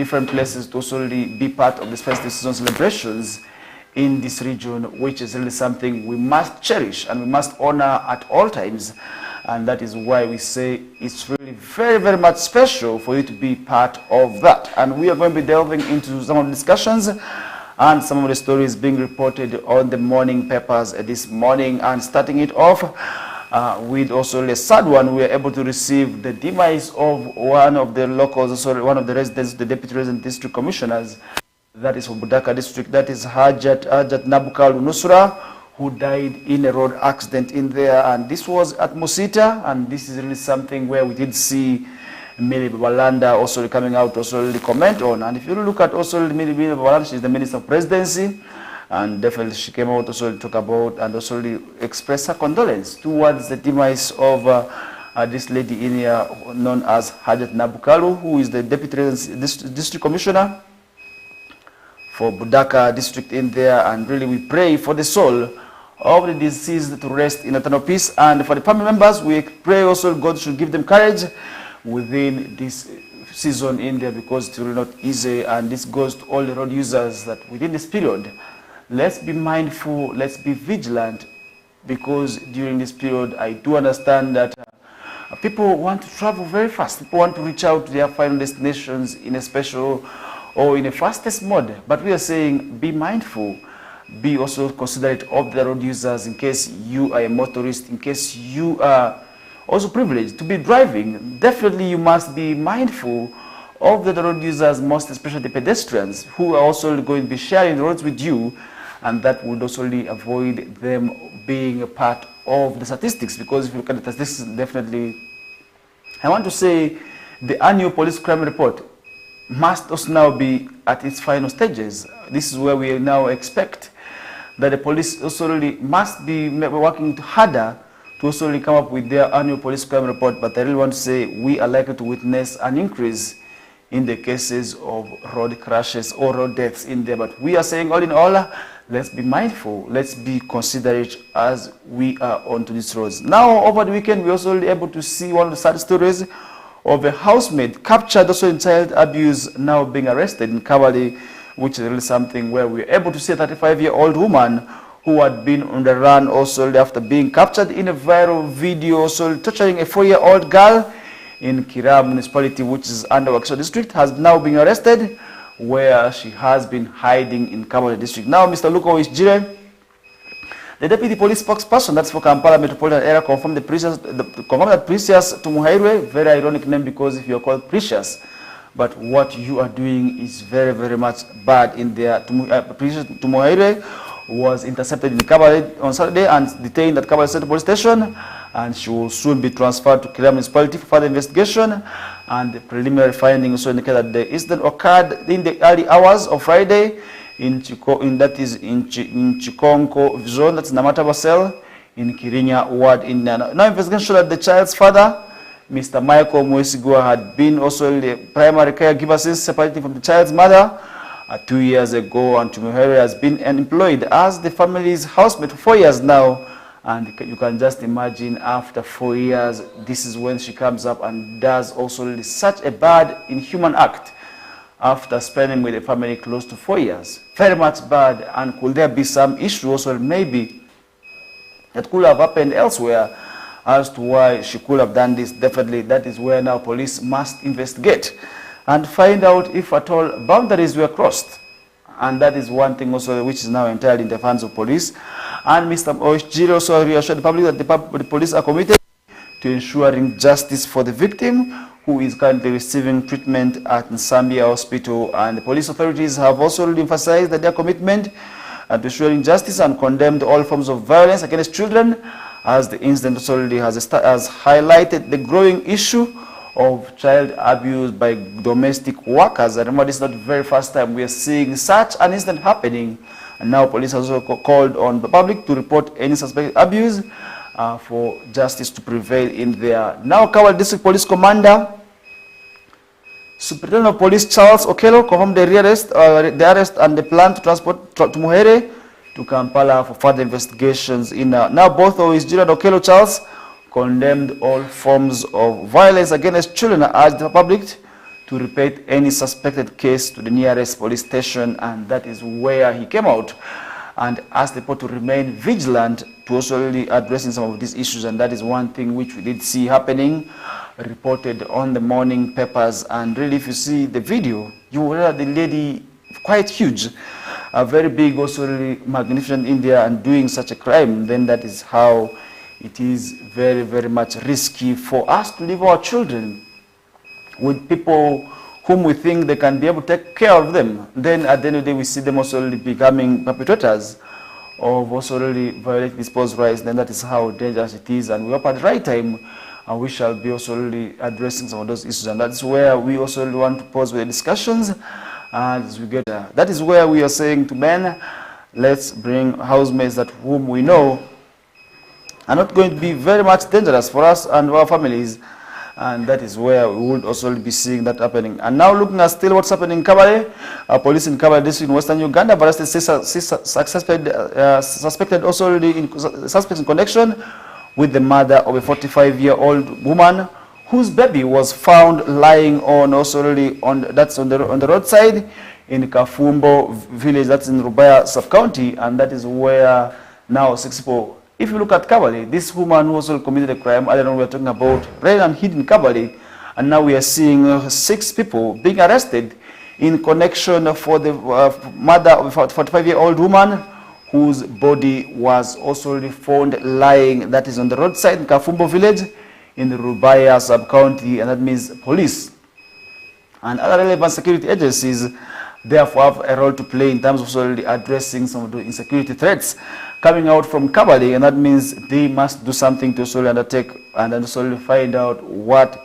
different places to also really be part of the festive season celebrations in this region, which is really something we must cherish and we must honor at all times. And that is why we say it's really very, very much special for you to be part of that. And we are going to be delving into some of the discussions and some of the stories being reported on the morning papers this morning. And starting it off with also a sad one, we are able to receive the demise of one of the locals, sorry, one of the residents, the deputy resident district commissioners, that is from Budaka district, that is Hajat Nabukalu Nusra, who died in a road accident in there. And this was at Musita, and this is really something where we did see Mili Babalanda also coming out to also really comment on. And if you look at also Mili Babalanda, she's the Minister of Presidency, and definitely she came out also to talk about and also really express her condolence towards the demise of this lady in here known as Hajat Nabukalu, who is the Deputy District Commissioner for Budaka district in there. And really we pray for the soul of the deceased to rest in eternal peace. And for the family members, we pray also God should give them courage within this season in there, because it's really not easy. And this goes to all the road users that within this period, let's be mindful, let's be vigilant, because during this period, I do understand that people want to travel very fast. People want to reach out to their final destinations in a special or in a fastest mode. But we are saying be mindful, be also considerate of the road users in case you are a motorist, in case you are also privileged to be driving. Definitely you must be mindful of the road users, most especially the pedestrians who are also going to be sharing the roads with you, and that would also avoid them being a part of the statistics. Because if you look at the statistics, definitely, I want to say the annual police crime report must also now be at its final stages. This is where we now expect that the police also really must be working harder to also really come up with their annual police crime report. But I really want to say we are likely to witness an increase in the cases of road crashes or road deaths in there. But we are saying all in all, let's be mindful, let's be considerate as we are onto these roads. Now, over the weekend, we also able to see one of the sad stories of a housemaid captured also in child abuse, now being arrested in Kabali, which is really something where we're able to see a 35-year-old woman who had been on the run also after being captured in a viral video, also torturing a 4-year-old girl in Kira municipality, which is under Wakiso district, has now been arrested, where she has been hiding in Kabale district. Now, Mr. Luko Isjire, the deputy police spokesperson, that's for Kampala Metropolitan Area, confirmed that Precious Tumuhairwe, very ironic name because if you're called Precious, but what you are doing is very, very much bad in there. Precious Tumuhairwe was intercepted in Kabale on Saturday and detained at Kabale Central Police Station, and she will soon be transferred to Kira municipality for further investigation. And the preliminary findings also indicate that the incident occurred in the early hours of Friday in Chikonko zone, that's Namataba cell in Kirinya ward in Nana. Now, investigation showed that the child's father, Mr. Michael Mwesigua, had been also the primary caregiver since separating from the child's mother 2 years ago, and Tumuhere has been employed as the family's housemate for 4 years now. And you can just imagine, after 4 years, this is when she comes up and does also such a bad, inhuman act after spending with the family close to 4 years. Very much bad. And could there be some issue also maybe that could have happened elsewhere as to why she could have done this? Definitely, that is where now police must investigate and find out if at all boundaries were crossed. And that is one thing also which is now entirely in the hands of police. And Mr. Oishjiri also reassured the public that the police are committed to ensuring justice for the victim, who is currently receiving treatment at Nsambia Hospital. And the police authorities have also emphasized that their commitment to ensuring justice and condemned all forms of violence against children, as the incident also has highlighted the growing issue of child abuse by domestic workers. I remember this is not the very first time we are seeing such an incident happening. And now police has also called on the public to report any suspected abuse for justice to prevail in there. Now, Kawal District Police Commander, Superintendent of Police Charles Okello confirmed the arrest and the plan to transport Tumuhere to Kampala for further investigations. Now, both Oishjiri and Okello Charles condemned all forms of violence against children and urged the public to report any suspected case to the nearest police station, and that is where he came out and asked the people to remain vigilant to also really addressing some of these issues. And that is one thing which we did see happening, reported on the morning papers. And really, if you see the video, you will hear the lady quite huge, very big, also really magnificent in India, and doing such a crime. Then that is how it is very, very much risky for us to leave our children with people whom we think they can be able to take care of them. Then at the end of the day, we see them also really becoming perpetrators of also really violating people's rights. Then that is how dangerous it is. And we hope at the right time we shall be also really addressing some of those issues. And that's where we also really want to pause with the discussions as we get there. That is where we are saying to men, let's bring housemates that whom we know are not going to be very much dangerous for us and our families. And that is where we would also be seeing that happening. And now looking at still what's happening in Kabale, police in Kabale district in western Uganda have arrested suspected also already in suspects in connection with the mother of a 45-year-old woman whose baby was found lying on also already on the roadside in Kafumbo village, that's in Rubaya sub-county. And that is where now 6 people. If you look at Kabale, this woman who also committed a crime, I don't know, we are talking about rain and heat in Kabale, and now we are seeing 6 people being arrested in connection for the mother of a 45-year-old woman whose body was also found lying, that is on the roadside in Kafumbo village in the Rubaya sub-county, and that means police and other relevant security agencies therefore have a role to play in terms of also addressing some of the insecurity threats coming out from Kabale, and that means they must do something to also undertake and also find out what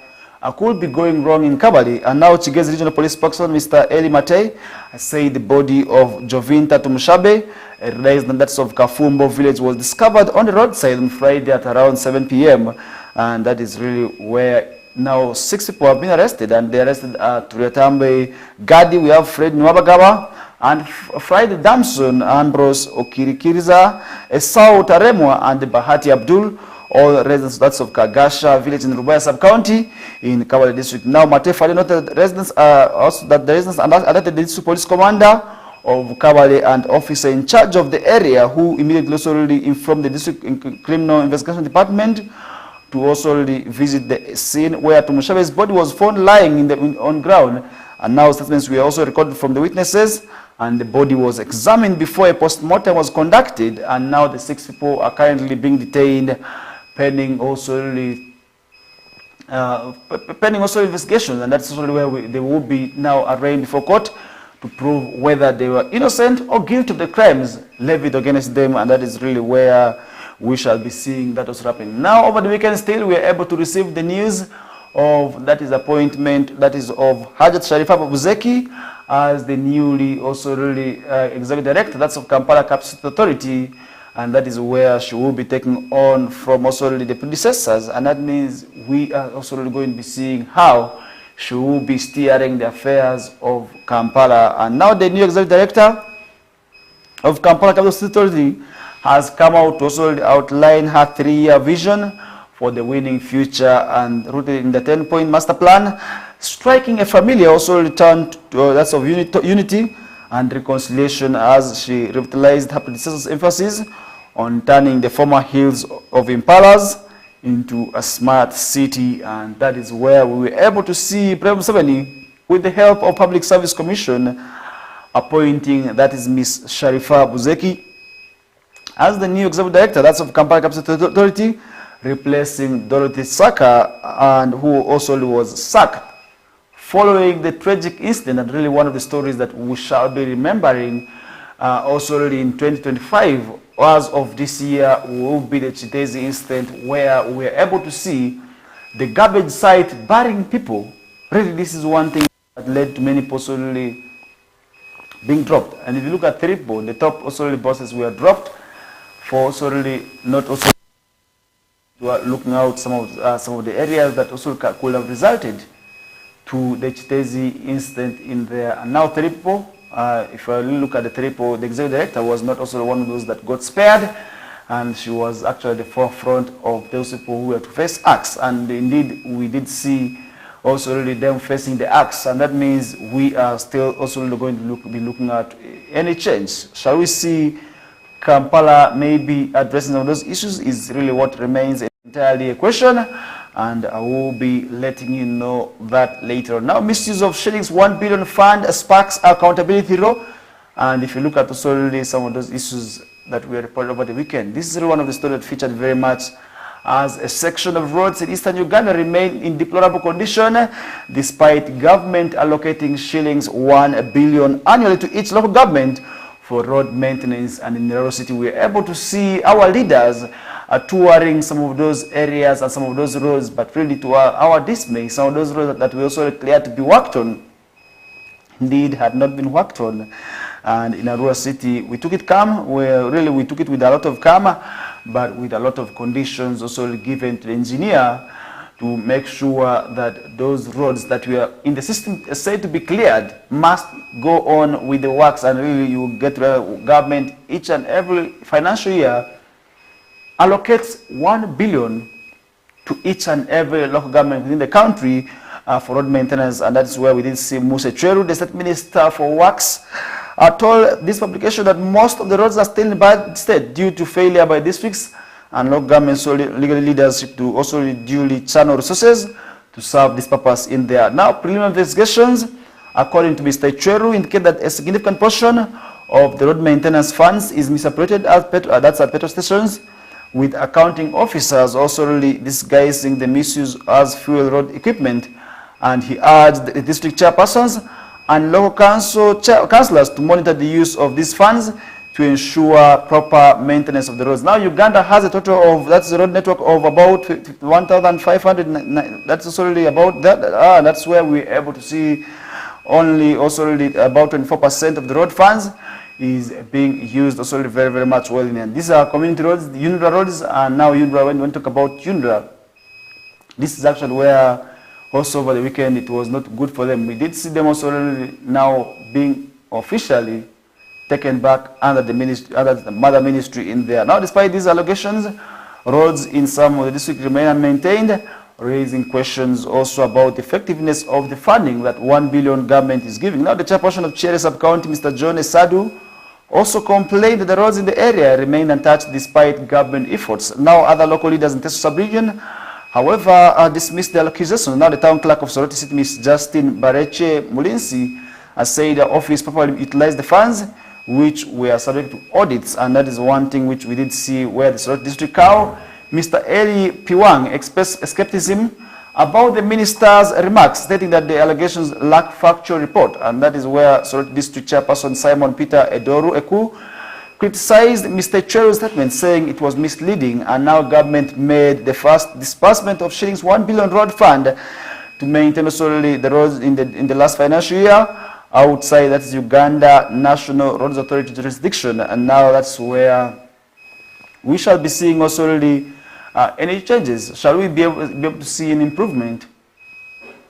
could be going wrong in Kabale. And now Chigezi Regional Police Spokesman Mr. Eli Matei said the body of Jovinta Tumushabe, a resident that's of Kafumbo village, was discovered on the roadside on Friday at around 7 p.m. And that is really where now 6 people have been arrested, and they arrested at Turiatambe Gadi. We have Fred Nwabagawa and Friday Damson, Ambrose Okirikiriza, Esau Taremwa, and Bahati Abdul, all residents that's of Kagasha village in Rubaya sub-county in Kabale district. Now Matefali noted residents also that the residents alerted the district police commander of Kabale and officer in charge of the area, who immediately also really informed the district criminal investigation department to also really visit the scene where Tumushabe's body was found lying on ground. And now statements were also recorded from the witnesses, and the body was examined before a post-mortem was conducted. And now the 6 people are currently being detained pending also investigations, and that's also where they will be now arraigned before court to prove whether they were innocent or guilty of the crimes levied against them. And that is really where we shall be seeing that also happening. Now over the weekend still we are able to receive the news of that is appointment that is of Hajat Sharifa Buzeki as the newly also really executive director that's of Kampala Capital Authority, and that is where she will be taking on from also really the predecessors. And that means we are also really going to be seeing how she will be steering the affairs of Kampala. And now the new executive director of Kampala Capital Authority has come out to also outline her 3-year vision for the winning future, and rooted in the 10-point master plan, striking a familiar also returned to that's of unity and reconciliation, as she revitalized her predecessor's emphasis on turning the former hills of Impalas into a smart city. And that is where we were able to see President Museveni, with the help of Public Service Commission, appointing that is Miss Sharifa Buzeki as the new executive director that's of Kampala Capital Authority, replacing Dorothy Saka, and who also was sacked following the tragic incident. And really one of the stories that we shall be remembering also really in 2025 as of this year will be the Chitezi incident, where we were able to see the garbage site burying people. Really this is one thing that led to many possibly being dropped. And if you look at 3 people, the top also really bosses were dropped for also really not also looking out some of the areas that also could have resulted to the Chitezi incident in there. And now 3 people, if I look at the 3 people, the executive director was not also one of those that got spared, and she was actually at the forefront of those people who were to face acts. And indeed we did see also really them facing the axe, and that means we are still also going to be looking at any change. Shall we see Kampala maybe addressing some of those issues is really what remains entirely a question, and I will be letting you know that later on. Now, misuse of shillings 1 billion fund sparks accountability law, and if you look at also really some of those issues that we reported over the weekend, this is really one of the stories that featured very much as a section of roads in eastern Uganda remain in deplorable condition despite government allocating shillings 1 billion annually to each local government for road maintenance. And in Nairobi City, we are able to see our leaders touring some of those areas and some of those roads, but really to our dismay, some of those roads that we also declared to be worked on indeed had not been worked on. And in Arua City, we took it calm. We took it with a lot of calm, but with a lot of conditions also given to the engineer to make sure that those roads that were in the system said to be cleared must go on with the works, and really you get the government each and every financial year allocates 1 billion to each and every local government within the country for road maintenance. And that's where we did see Musa Cheru, the state minister for works, told this publication that most of the roads are still in bad state due to failure by districts and local government legal leadership to also duly channel resources to serve this purpose in there. Now, preliminary investigations, according to Mr. Cheru, indicate that a significant portion of the road maintenance funds is misappropriated that's at petrol stations, with accounting officers also really disguising the misuse as fuel road equipment. And he urged the district chairpersons and local councillors to monitor the use of these funds to ensure proper maintenance of the roads. Now, Uganda has a total of, that's a road network of about 1,500, that's also really about that. That's where we're able to see only also really about 24% of the road funds is being used also really very, very much well. And these are community roads, the UNRA roads, and now UNRA, when we talk about UNRA, this is actually where also over the weekend it was not good for them. We did see them also really now being officially taken back under the ministry, under the mother ministry in there. Now, despite these allegations, roads in some of the districts remain unmaintained, raising questions also about the effectiveness of the funding that 1 billion government is giving. Now, the chairperson of Chere Sub-County, Mr. John Esadu, also complained that the roads in the area remain untouched despite government efforts. Now, other local leaders in Teso sub-region, however, dismissed the accusations. Now, the town clerk of Soroti City, Ms. Justine Bareche Mulinsi, has said the office properly utilized the funds which were subject to audits, and that is one thing which we did see where the Soroti District Cow, Mr. Eli Piwang, expressed skepticism about the minister's remarks, stating that the allegations lack factual report, and that is where Soroti District Chairperson Simon Peter Edoru Eku criticized Mr. Cheru's statement, saying it was misleading, and now government made the first disbursement of shillings 1 billion road fund to maintain solely the roads in the last financial year outside, that's Uganda National Roads Authority jurisdiction. And now that's where we shall be seeing also really any changes. Shall we be able to see an improvement,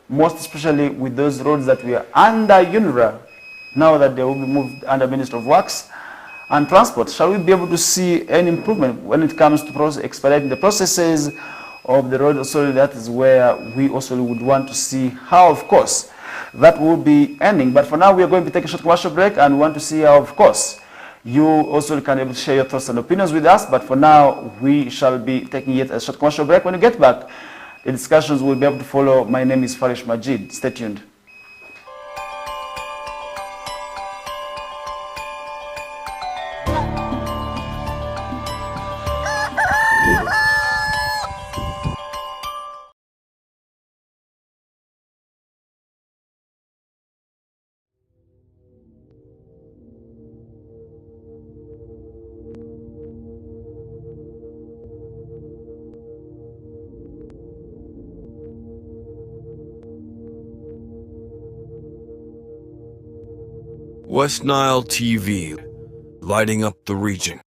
most especially with those roads that were under UNRA, now that they will be moved under Ministry of Works and Transport? Shall we be able to see an improvement when it comes to expediting the processes of the road? Also, that is where we also would want to see how, of course, that will be ending. But for now, we are going to take a short commercial break, and we want to see how, of course, you also can able to share your thoughts and opinions with us. But for now, we shall be taking yet a short commercial break. When we get back, the discussions will be able to follow. My name is Farish Majid. Stay tuned. West Nile TV, lighting up the region.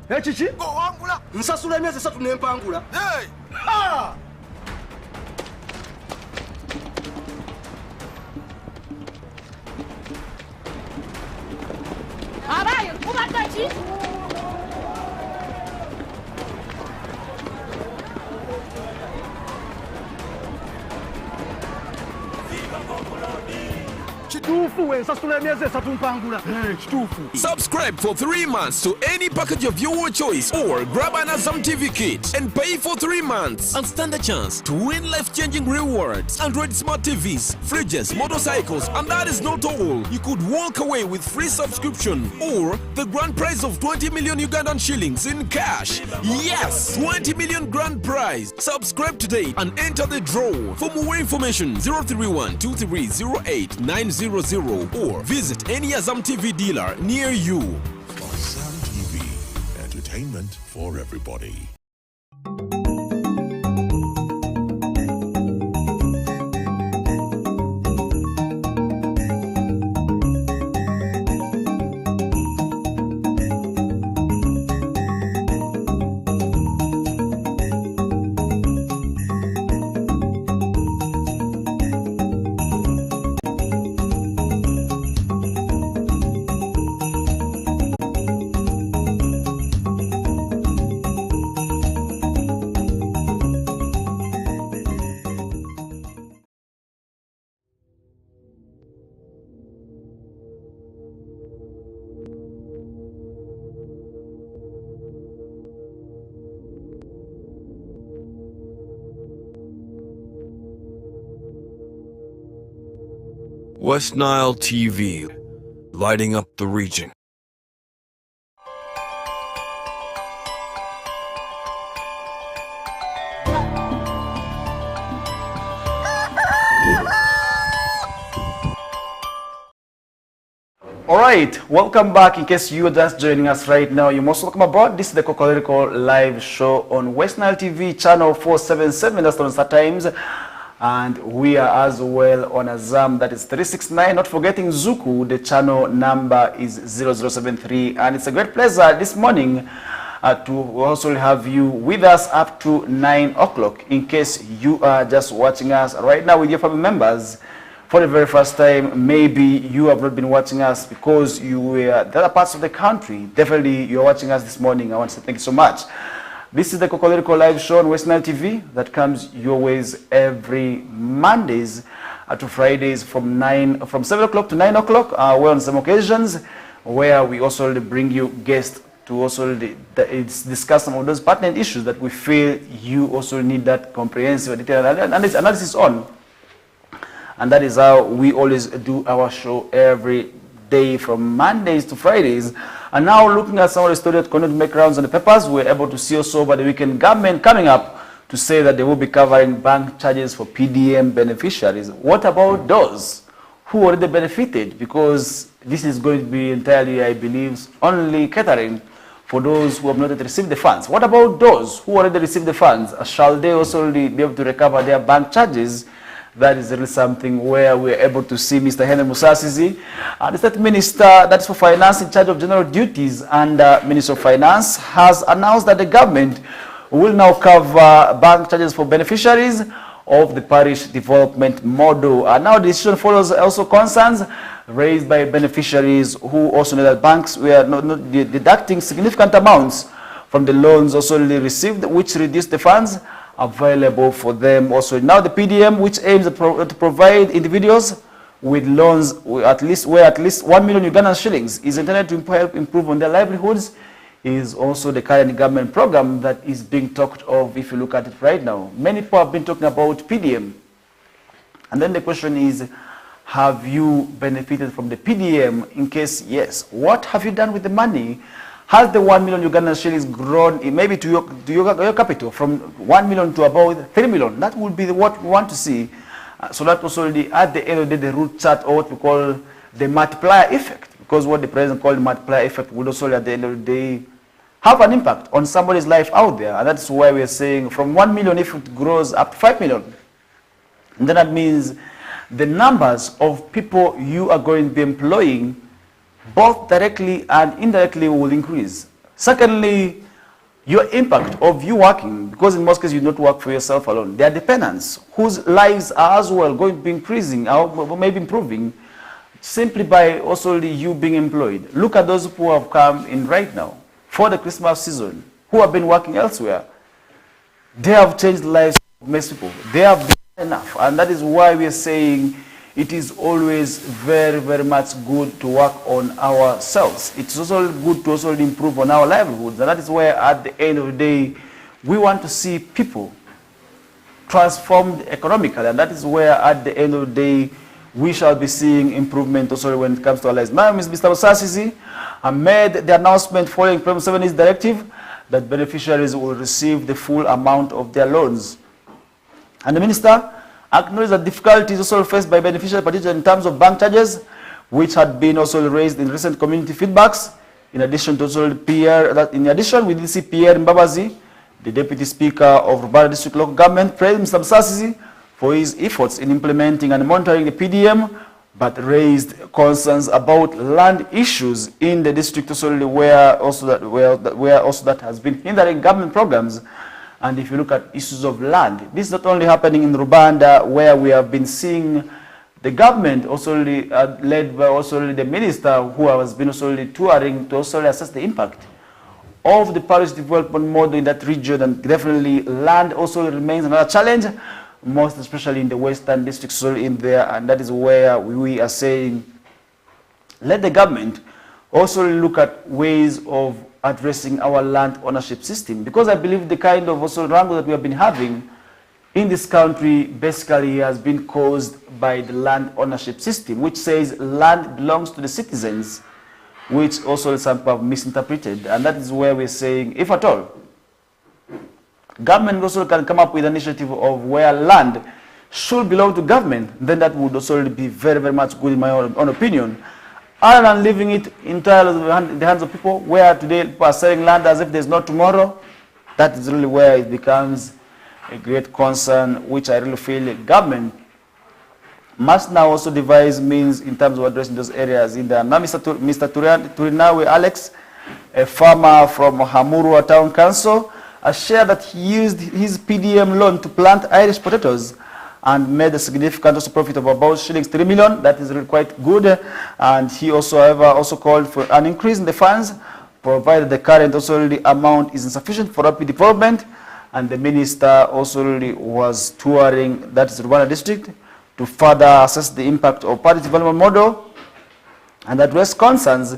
Ekiki? Owangula. Nsasula emyezi 3 n'empangula. Hey! Ha! Abaye, ubadde ki? Kituufu ensasula emyezi 3 mpangula. Kituufu. Subscribe for 3 months to any package of your choice or grab an Azam TV kit and pay for 3 months and stand a chance to win life-changing rewards. Android smart TVs, fridges, motorcycles, and that is not all. You could walk away with free subscription or the grand prize of 20 million Ugandan shillings in cash. Yes, 20 million grand prize. Subscribe today and enter the draw. For more information, 031-2308-900 or visit any Azam TV dealer near you. Azam TV, entertainment for everybody. West Nile TV, lighting up the region. All right, welcome back. In case you are just joining us right now, you're most welcome aboard. This is the KOKOLIRIKO live show on West Nile TV, channel 477, that's on StarTimes. And we are as well on Azam, that is 369. Not forgetting Zuku, the channel number is 0073. And it's a great pleasure this morning to also have you with us up to 9 o'clock. In case you are just watching us right now with your family members for the very first time, maybe you have not been watching us because you were the other parts of the country. Definitely you're watching us this morning. I want to say thank you so much. This is the KOKOLIRIKO live show on West Nile TV that comes your ways every Mondays to Fridays from 7 o'clock to 9 o'clock. We're on some occasions where we also bring you guests to also discuss some of those pertinent issues that we feel you also need that comprehensive detailed analysis on. And that is how we always do our show every day from Mondays to Fridays. And now looking at some of the stories that continue to make rounds on the papers, we're able to see also over the weekend government coming up to say that they will be covering bank charges for PDM beneficiaries. What about those who already benefited? Because this is going to be entirely, I believe, only catering for those who have not yet received the funds. What about those who already received the funds? Shall they also be able to recover their bank charges? That is really something where we're able to see Mr. Henry Musasizi, the State Minister that is for Finance in charge of general duties and Minister of Finance, has announced that the government will now cover bank charges for beneficiaries of the parish development model. Now the decision follows also concerns raised by beneficiaries who also know that banks were not deducting significant amounts from the loans also received, which reduced the funds available for them. Also now the PDM, which aims to provide individuals with loans where at least 1 million Ugandan shillings is intended to help improve on their livelihoods, is also the current government program that is being talked of. If you look at it right now, many people have been talking about PDM, and then the question is, have you benefited from the PDM? In case yes, what have you done with the money? Has the 1 million Ugandan shillings grown maybe to your capital from 1 million to about 3 million? That would be what we want to see. So that also at the end of the day, the root chart, or what we call the multiplier effect, because what the president called the multiplier effect would also at the end of the day have an impact on somebody's life out there. And that's why we're saying from 1 million, if it grows up to 5 million, and then that means the numbers of people you are going to be employing both directly and indirectly will increase. Secondly, your impact of you working, because in most cases you don't work for yourself alone. There are dependents whose lives are as well going to be increasing or maybe improving simply by also you being employed. Look at those who have come in right now for the Christmas season, who have been working elsewhere. They have changed the lives of most people. They have been enough. And that is why we are saying it is always very, very much good to work on ourselves. It's also good to also improve on our livelihoods. And that is where at the end of the day, we want to see people transformed economically. And that is where at the end of the day, we shall be seeing improvement also when it comes to our lives. Now, Mr. Osasisi made the announcement following Prime 7's directive that beneficiaries will receive the full amount of their loans. And the minister acknowledged that difficulties also faced by beneficiaries, particularly in terms of bank charges, which had been also raised in recent community feedbacks. In addition to also we did see Pierre Mbabazi, the Deputy Speaker of Rubanda District Local Government, praised Mr. Osasisi for his efforts in implementing and monitoring the PDM, but raised concerns about land issues in the district where that has been hindering government programs. And if you look at issues of land, this is not only happening in Rubanda, where we have been seeing the government also led by also the minister who has been also touring to also assess the impact of the parish development model in that region. And definitely land also remains another challenge, most especially in the western districts in there. And that is where we are saying, let the government also look at ways of addressing our land ownership system, because I believe the kind of also wrangle that we have been having in this country basically has been caused by the land ownership system, which says land belongs to the citizens, which also some people have misinterpreted. And that is where we're saying, if at all, government also can come up with an initiative of where land should belong to government, then that would also be very, very much good in my own opinion. Other than leaving it entirely in the hands of people, where today people are selling land as if there's no tomorrow, that is really where it becomes a great concern, which I really feel government must now also devise means in terms of addressing those areas in there. Now, Mr. Turinawe Alex, a farmer from Hamurwa Town Council, has shared that he used his PDM loan to plant Irish potatoes and made a significant also profit of about shillings 3 million. That is really quite good. And he also, however, also called for an increase in the funds, provided the current also really amount is insufficient for rapid development. And the minister also really was touring, that is Rubanda district, to further assess the impact of party development model and address concerns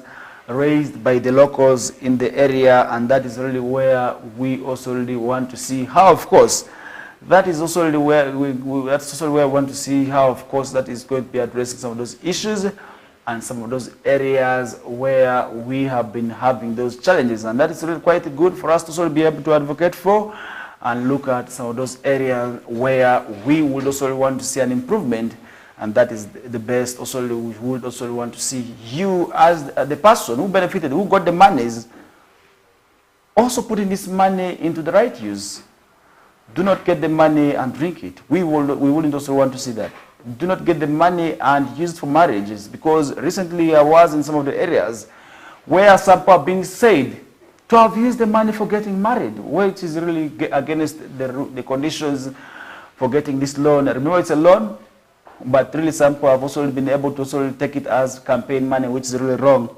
raised by the locals in the area. And that is really where we also really want to see how, of course, that is also really where that's also where I want to see how, of course, that is going to be addressing some of those issues and some of those areas where we have been having those challenges. And that is really quite good for us to sort of be able to advocate for and look at some of those areas where we would also want to see an improvement. And that is the best. Also, we would also want to see you as the person who benefited, who got the monies, also putting this money into the right use. Do not get the money and drink it. We wouldn't also want to see that. Do not get the money and use it for marriages, because recently I was in some of the areas where some people are being said to have used the money for getting married, which is really against the conditions for getting this loan. Remember, it's a loan, but really some people have also been able to also take it as campaign money, which is really wrong.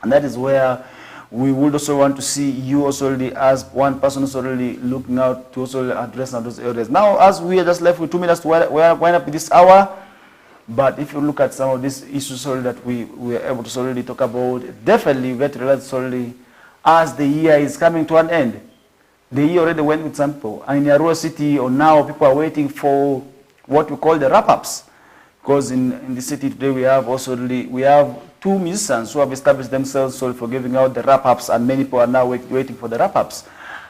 And that is where we would also want to see you also really as one person also really looking out to also address those areas. Now, as we are just left with 2 minutes to wind up this hour, but if you look at some of these issues that we were able to already talk about, definitely we have to realize already as the year is coming to an end. The year already went with some people, and in Arua City, or now people are waiting for what we call the wrap-ups. Because in the city today we have also we have 2 musicians who have established themselves for giving out the wrap-ups, and many people are now waiting for the wrap-ups.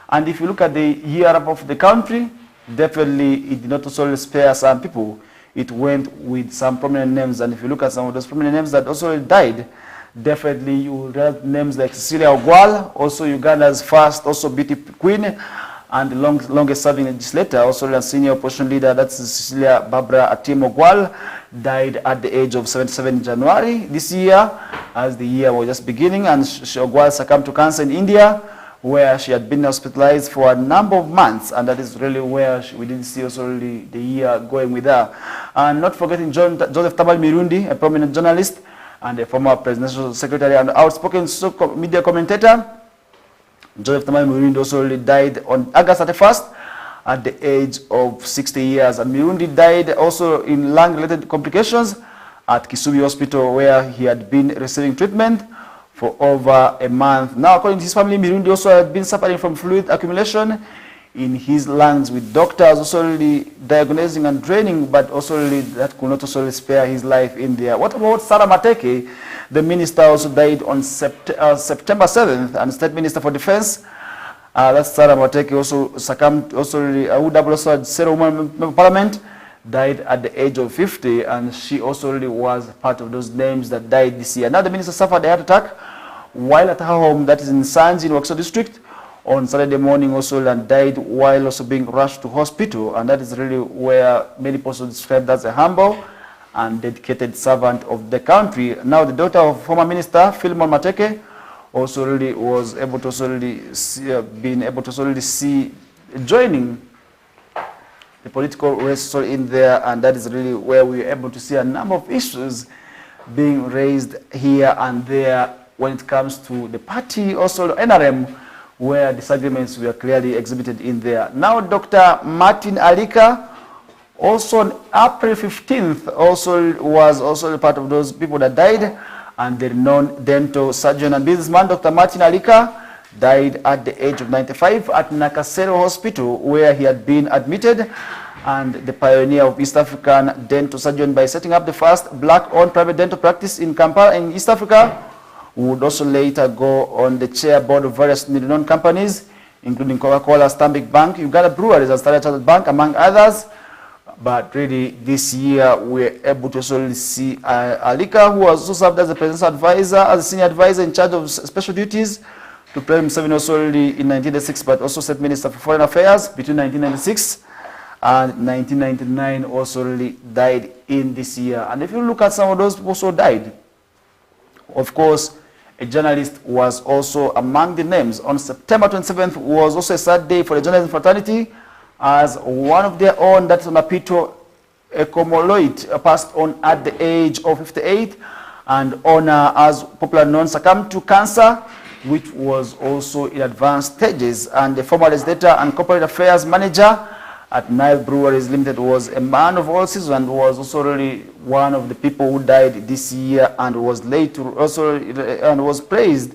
And if you look at the year wrap of the country, definitely it did not also spare some people. It went with some prominent names, and if you look at some of those prominent names that also died, definitely you will have names like Cecilia Ogwal, also Uganda's first also beauty queen, and the longest serving legislator, also a senior opposition leader, that's Cecilia Barbara Atim Ogwal. died at the age of 77 in January this year, as the year was just beginning, and Ogwal succumbed to cancer in India, where she had been hospitalized for a number of months, and that is really where we didn't see also really the year going with her. And not forgetting Joseph Tamal Mirundi, a prominent journalist and a former presidential secretary and outspoken media commentator. Joseph Tamal Mirundi also really died on August 31st at the age of 60 years. And Mirundi died also in lung-related complications at Kisubi Hospital, where he had been receiving treatment for over a month. Now, according to his family, Mirundi also had been suffering from fluid accumulation in his lungs, with doctors also really diagnosing and draining, but also really that could not also really spare his life in there. What about Sarah Mateke? The minister also died on September 7th, and State Minister for Defense. That's Sarah Mateke, also succumbed, also who also had Sarah Woman Member of Parliament, died at the age of 50, and she also really was part of those names that died this year. Now the minister suffered a heart attack while at her home, that is in Sanji in Wakso district, on Saturday morning also, and died while also being rushed to hospital. And that is really where many people described as a humble and dedicated servant of the country. Now the daughter of former minister Philemon Mateke also really was able to also really see joining the political race in there, and that is really where we were able to see a number of issues being raised here and there when it comes to the party, also NRM, where disagreements were clearly exhibited in there. Now Dr. Martin Alika, also on April 15th, also was also part of those people that died, and the renowned dental surgeon and businessman Dr. Martin Alika died at the age of 95 at Nakasero Hospital, where he had been admitted, and the pioneer of East African dental surgeon by setting up the first black-owned private dental practice in Kampala in East Africa, would also later go on the chair board of various renowned companies, including Coca-Cola, Stanbic Bank, Uganda Breweries, and Standard Chartered Bank, among others. But really, this year, we're able to also see Alika, who was also served as a presidential advisor, as a senior advisor in charge of special duties to President Museveni also in 1986, but also State Minister for Foreign Affairs between 1996 and 1999, also really died in this year. And if you look at some of those people also died, of course, a journalist was also among the names. On September 27th was also a sad day for the journalism fraternity, as one of their own, that's Mapito Ekomoloit, passed on at the age of 58, and Honor, as popular known, succumbed to cancer, which was also in advanced stages. And the former legislator and corporate affairs manager at Nile Breweries Limited was a man of all seasons, and was also really one of the people who died this year, and was later also and was praised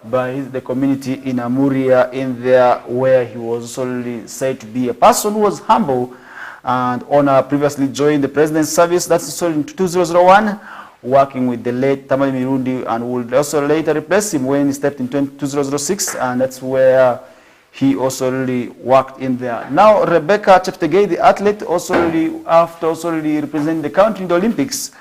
by the community in Amuria in there, where he was also really said to be a person who was humble. And Honor previously joined the president's service, that's also in 2001, working with the late Tamal Mirundi, and would also later replace him when he stepped in 2006, and that's where he also really worked in there. Now Rebecca Cheptegei, the athlete, also really, after also really representing the country in the Olympics,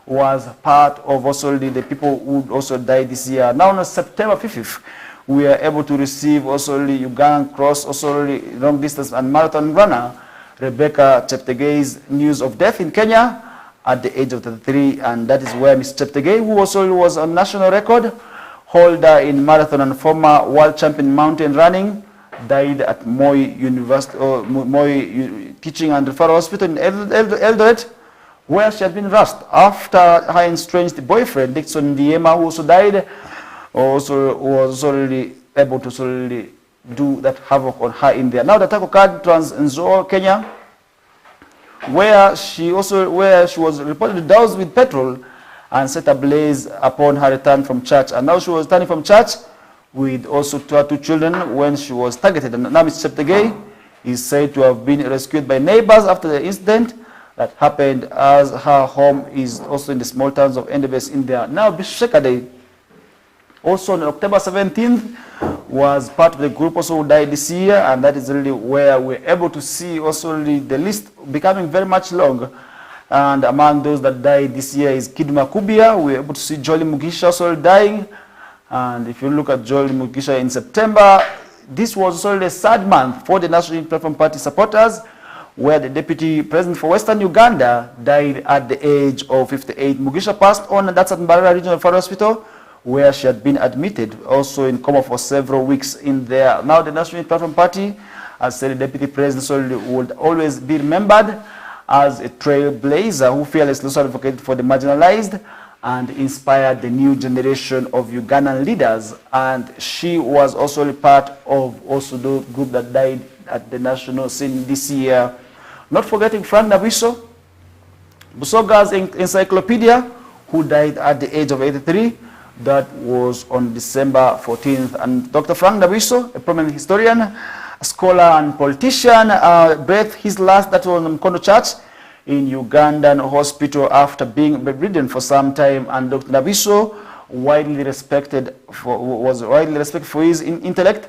was part of also really the people who also died this year. Now on September 5th, we are able to receive also really Ugandan cross, also really long distance and marathon runner Rebecca Cheptegei's news of death in Kenya at the age of 33, and that is where Ms. Cheptegei, who also was a national record holder in marathon and former world champion in mountain running, died at Moi University, or Moi Teaching and Referral Hospital in Eldoret, where she had been rushed after her estranged boyfriend Dixon Ndiema, who also died, also was already able to really do that havoc on her in there. Now the attack occurred in Nzoia, Kenya, where she was reportedly doused with petrol and set ablaze upon her return from church. And now she was returning from church with also two children when she was targeted. And now Ms. Cheptegei is said to have been rescued by neighbors after the incident that happened, as her home is also in the small towns of Endebess in there. Now Bishop Shekade, also on October 17th, was part of the group also who died this year, and that is really where we're able to see also really the list becoming very much long. And among those that died this year is Kiduma Kubia. We're able to see Jolie Mugisha also dying. And if you look at Jolie Mugisha in September, this was also a sad month for the National Unity Platform Party supporters, where the deputy president for Western Uganda died at the age of 58. Mugisha passed on, and that's at Mbarara Regional Referral Hospital, where she had been admitted, also in coma for several weeks in there. Now the National Unity Platform Party has said the deputy president would always be remembered as a trailblazer who fearlessly advocated for the marginalized and inspired the new generation of Ugandan leaders. And she was also a part of also the group that died at the national scene this year. Not forgetting Frank Nabiso, Busoga's encyclopedia, who died at the age of 83. That was on December 14th. And Dr. Frank Nabiso, a prominent historian, a scholar and politician, breathed his last, that was on Mkondo Church in Ugandan hospital after being bedridden for some time. And Dr. Nabiso was widely respected for his intellect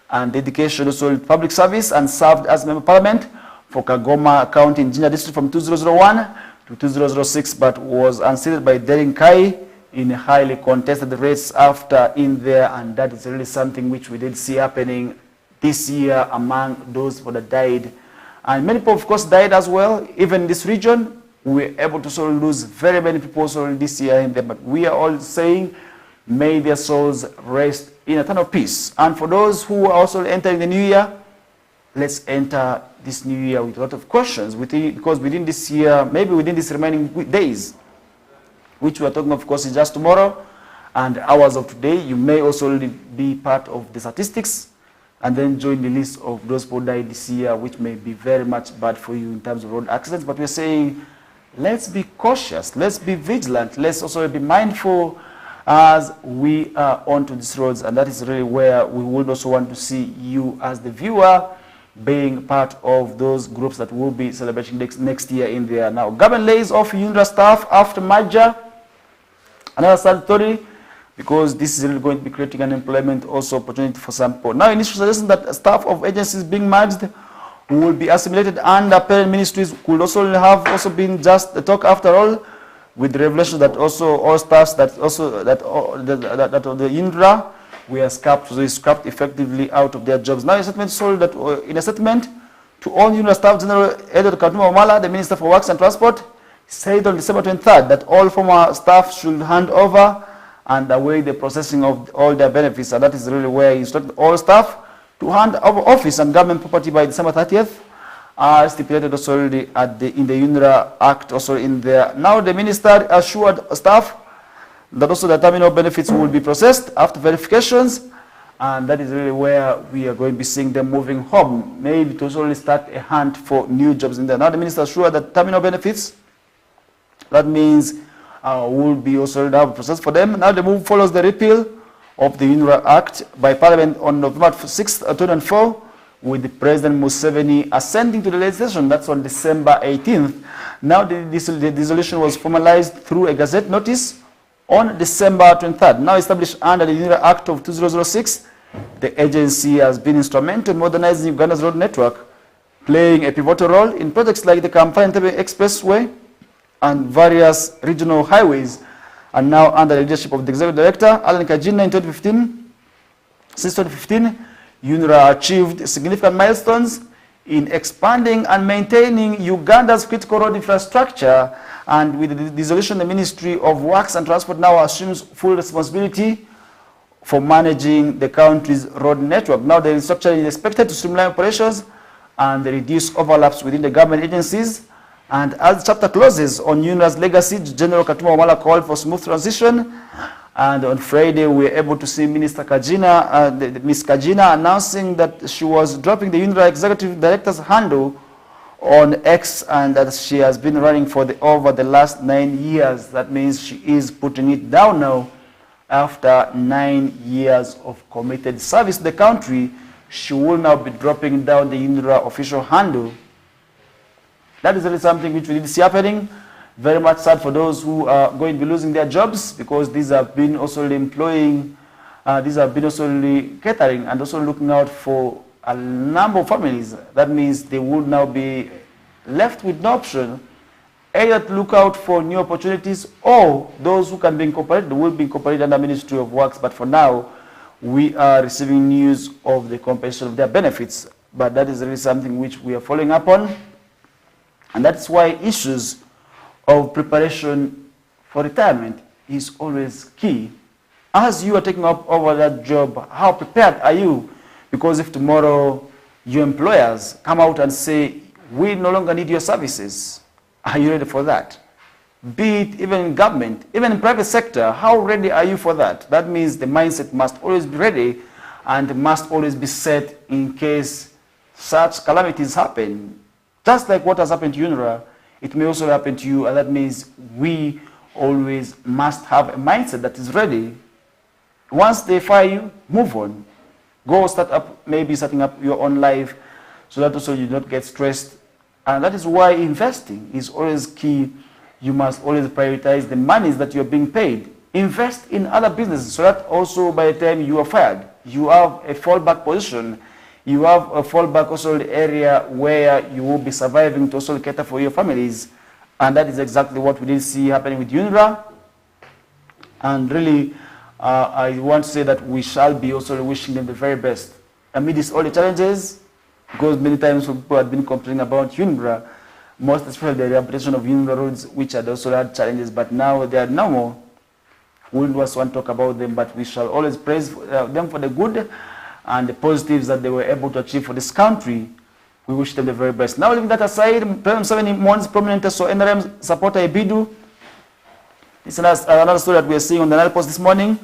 and dedication also to public service, and served as member of parliament for Kagoma County in Jinja District from 2001 to 2006, but was unseated by Derin Kai in a highly contested race after in there. And that is really something which we did see happening this year among those that died. And many people, of course, died as well. Even in this region, we were able to sort of lose very many people this year in there. But we are all saying, may their souls rest in eternal peace. And for those who are also entering the new year, let's enter this new year with a lot of questions, because within this year, maybe within these remaining days, which we are talking, of course, is just tomorrow and hours of today, you may also be part of the statistics and then join the list of those who died this year, which may be very much bad for you in terms of road accidents. But we're saying, let's be cautious, let's be vigilant, let's also be mindful as we are onto these roads. And that is really where we would also want to see you as the viewer being part of those groups that will be celebrating next year in there. Now, government lays off UNRWA staff after merger. Another sad story, because this is really going to be creating an employment also opportunity for some people. Now, initial suggestion that staff of agencies being merged will be assimilated under parent ministries could also have also been just the talk after all, with the revelation that also all staffs that of the UNRWA were scrapped effectively out of their jobs. Now, a statement told that in a statement to all UNRWA staff, General Edward Katuma Omala, the Minister for Works and Transport, said on December 23rd that all former staff should hand over and await the processing of all their benefits. And that is really where he instructed all staff to hand over office and government property by December 30th, stipulated also already in the UNRWA Act also in there. Now the minister assured staff that also the terminal benefits will be processed after verifications, and that is really where we are going to be seeing them moving home, maybe to also start a hunt for new jobs in there. Now the minister assured that terminal benefits, that means will be also now processed for them. Now the move follows the repeal of the UNRWA Act by Parliament on November 6, 2004, with the President Museveni ascending to the legislation. That's on December 18th. Now the dissolution was formalized through a Gazette notice on December 23rd. Now established under the UNRWA Act of 2006, the agency has been instrumental in modernizing Uganda's road network, playing a pivotal role in projects like the Kampala-Entebbe Expressway and various regional highways. And now under the leadership of the Executive Director, Alan Kajina, in 2015, since 2015, UNRWA achieved significant milestones in expanding and maintaining Uganda's critical road infrastructure. And with the dissolution, the Ministry of Works and Transport now assumes full responsibility for managing the country's road network. Now the restructuring is expected to streamline operations and reduce overlaps within the government agencies. And as the chapter closes on UNRWA's legacy, General Katuma Omala called for smooth transition. And on Friday, we were able to see Minister Kajina, Ms. Kajina, announcing that she was dropping the UNRWA Executive Director's handle on X, and that she has been running for over the last 9 years. That means she is putting it down now. After 9 years of committed service to the country, she will now be dropping down the UNRWA official handle. That is really something which we did see happening. Very much sad for those who are going to be losing their jobs, because these have been also employing, these have been also catering and also looking out for a number of families. That means they would now be left with no option, either to look out for new opportunities, or those who can be incorporated will be incorporated under Ministry of Works. But for now, we are receiving news of the compensation of their benefits. But that is really something which we are following up on. And that's why issues of preparation for retirement is always key. As you are taking up over that job, how prepared are you? Because if tomorrow your employers come out and say, we no longer need your services, are you ready for that? Be it even in government, even in private sector, how ready are you for that? That means the mindset must always be ready and must always be set in case such calamities happen. Just like what has happened to UNRWA, it may also happen to you, and that means we always must have a mindset that is ready. Once they fire you, move on. Go start up, maybe setting up your own life so that also you don't get stressed. And that is why investing is always key. You must always prioritize the monies that you are being paid. Invest in other businesses so that also by the time you are fired, you have a fallback position. You have a fallback also area where you will be surviving to also cater for your families. And that is exactly what we did see happening with UNRWA. And really, I want to say that we shall be also wishing them the very best. Amidst all the challenges, because many times people have been complaining about UNRWA, most especially the rehabilitation of UNRWA roads, which had also had challenges, but now they are no more. We wouldn't want to talk about them, but we shall always praise them for the good and the positives that they were able to achieve for this country. We wish them the very best. Now, leaving that aside, President 7 months prominent so NRM supporter Ebidu. This is another story that we are seeing on the Nile Post this morning,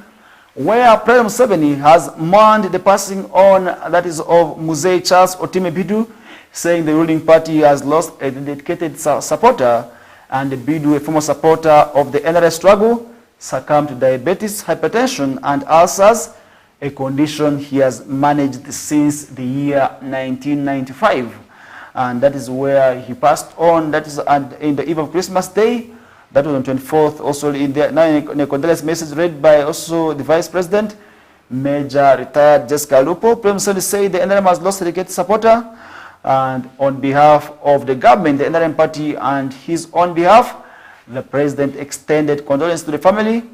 where President 7 has mourned the passing on, that is, of Muzee Charles Otim Ebidu, saying the ruling party has lost a dedicated supporter, and Ebidu, a former supporter of the NRM struggle, succumbed to diabetes, hypertension, and ulcers, a condition he has managed since the year 1995. And that is where he passed on. That is in the eve of Christmas Day. That was on 24th. Also in a condolence message read by also the Vice President, Major retired Jessica Lupo. President said the NRM has lost a dedicated supporter. And on behalf of the government, the NRM party, and his own behalf, the President extended condolence to the family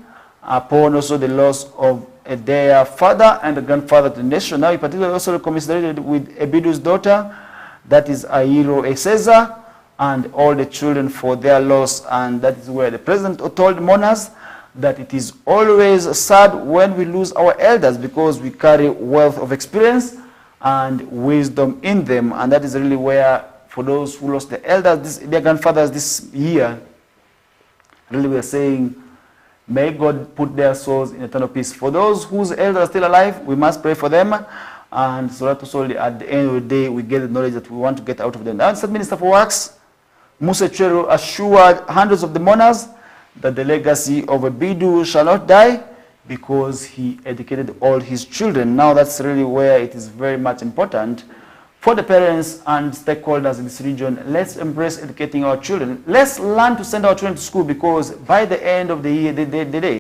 upon also the loss of their father and the grandfather to the nation. Now, he particularly also commiserated with Ebidu's daughter, that is Airo Eseza, and all the children for their loss. And that is where the President told mourners that it is always sad when we lose our elders, because we carry wealth of experience and wisdom in them. And that is really where, for those who lost their elders, their grandfathers this year, really we are saying, may God put their souls in eternal peace. For those whose elders are still alive, we must pray for them. And so that also at the end of the day, we get the knowledge that we want to get out of them. Now, the Minister for Works, Musa Chero, assured hundreds of the mourners that the legacy of Ebidu shall not die because he educated all his children. Now, that's really where it is very much important for the parents and stakeholders in this region. Let's embrace educating our children. Let's learn to send our children to school, because by the end of the year, the day,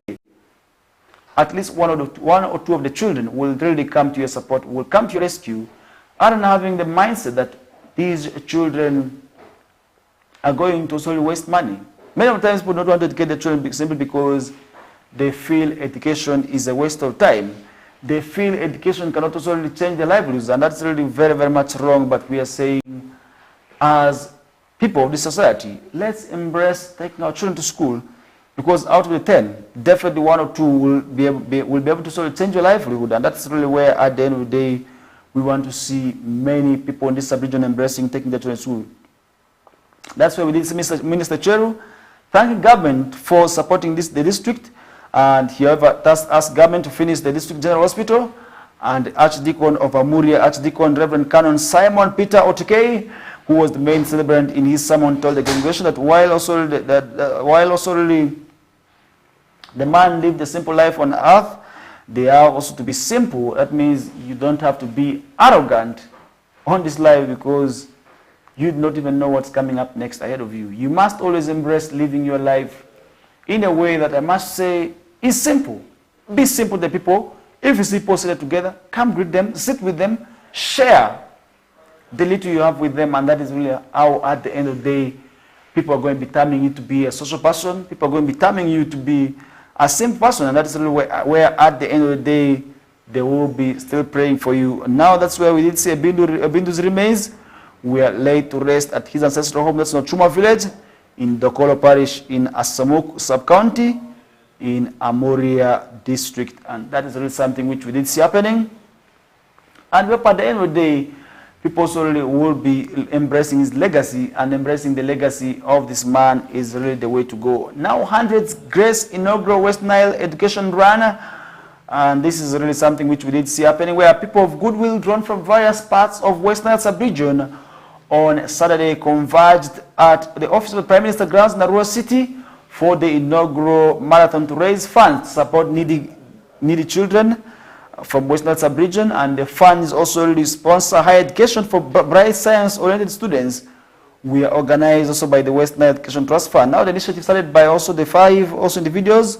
at least one or two of the children will really come to your support, will come to your rescue, and having the mindset that these children are going to solely waste money. Many of the times people don't want to educate the children simply because they feel education is a waste of time. They feel education cannot also really change their livelihoods, and that's really very, very much wrong. But we are saying, as people of this society, let's embrace taking our children to school, because out of the 10, definitely 1 or 2 will be able to sort of change your livelihood. And that's really where, at the end of the day, we want to see many people in this sub-region embracing taking their children to school. That's why we did see Minister Cheru thanking government for supporting the district. And he asked government to finish the district general hospital. And Archdeacon of Amuria, Archdeacon Reverend Canon Simon Peter Otukei, who was the main celebrant in his sermon, told the congregation that while also really the man lived a simple life on earth, they are also to be simple. That means you don't have to be arrogant on this life, because you do not even know what's coming up next ahead of you. You must always embrace living your life in a way that I must say is simple. Be simple to the people. If you see people seated together, come greet them, sit with them, share the little you have with them. And that is really how, at the end of the day, people are going to be terming you to be a social person. People are going to be terming you to be a simple person. And that is really where at the end of the day, they will be still praying for you. And now that's where we did see Ebindu's remains were laid to rest at his ancestral home, that's Nochuma village, in Dokolo parish in Asamuk sub-county, in Amoria district. And that is really something which we did see happening. And at the end of the day, people really will be embracing his legacy, and embracing the legacy of this man is really the way to go. Now, Hundreds Grace inaugural West Nile education run, and this is really something which we did see happening, where people of goodwill drawn from various parts of West Nile sub-region on Saturday converged at the office of the Prime Minister grounds in Arua City for the inaugural marathon to raise funds to support needy children from West Nile sub-region, and the funds also really sponsor higher education for bright science-oriented students. We are organized also by the West Nile Education Trust Fund. Now the initiative started by also the 5 individuals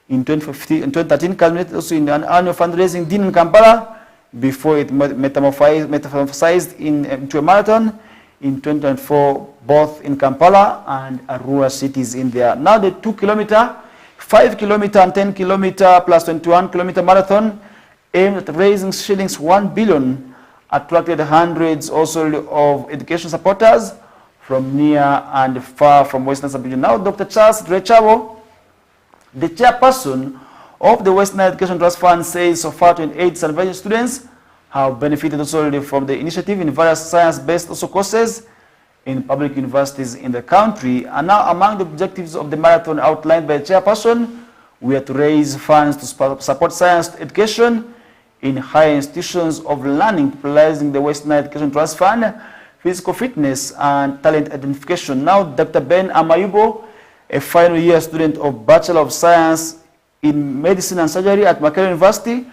in 2013, culminated also in an annual fundraising dinner in Kampala before it metamorphosized into a marathon in 2024, both in Kampala and Arua cities in there. Now the 2-kilometer, 5-kilometer and 10-kilometer plus 21-kilometer marathon aimed at raising shillings 1 billion, attracted hundreds also of education supporters from near and far from Western sub-region. Now Dr. Charles Drechabo, the chairperson of the West Nile Education Trust Fund, says so far 28 Salvation students have benefited also from the initiative in various science-based also courses in public universities in the country. And now among the objectives of the marathon outlined by the chairperson, we are to raise funds to support science education in higher institutions of learning, popularizing the West Nile Education Trust Fund, physical fitness and talent identification. Now Dr. Ben Amayubo, a final year student of Bachelor of Science in Medicine and Surgery at Makerere University,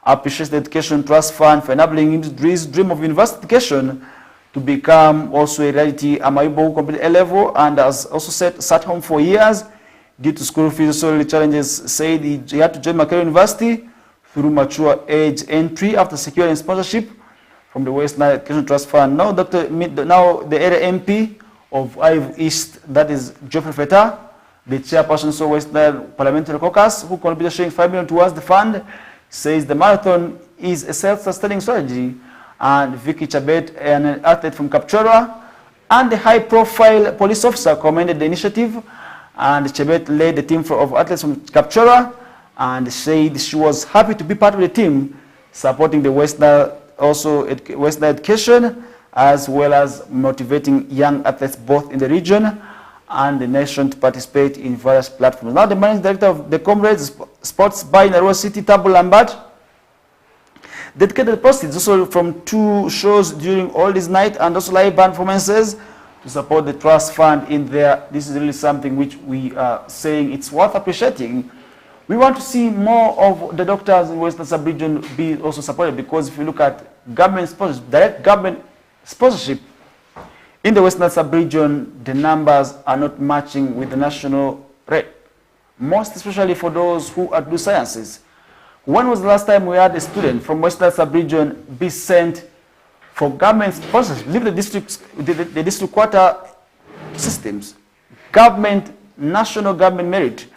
appreciates the Education Trust Fund for enabling him his dream of university education to become also a reality. Amayubo completed A-level and has also sat home for years due to school fees challenges. Said he had to join Makerere University through mature age entry after securing sponsorship from the West Nile Education Trust Fund. Now, the area MP of Ive East, that is Geoffrey Feta, the chairperson of West Nile Parliamentary Caucus, who contributed showing 5 million towards the fund, says the marathon is a self-sustaining strategy. And Vicky Chabet, an athlete from Kapchorwa, and the high-profile police officer commended the initiative. And Chabet led the team of athletes from Kapchorwa and said she was happy to be part of the team supporting the West Nile, also West Nile education, as well as motivating young athletes both in the region and the nation to participate in various platforms. Now the managing director of the Comrades Sports Bar in Arua City, Tabu Lambert, dedicated proceeds also from 2 shows during all this night and also live band performances to support the trust fund in there. This is really something which we are saying it's worth appreciating. We want to see more of the doctors in Western sub-region be also supported, because if you look at government sponsorship, direct government sponsorship in the Western sub-region, the numbers are not matching with the national rate, most especially for those who do sciences. When was the last time we had a student from Western sub-region be sent for government sponsorship? Leave the district, the district quarter systems, government, national government merit.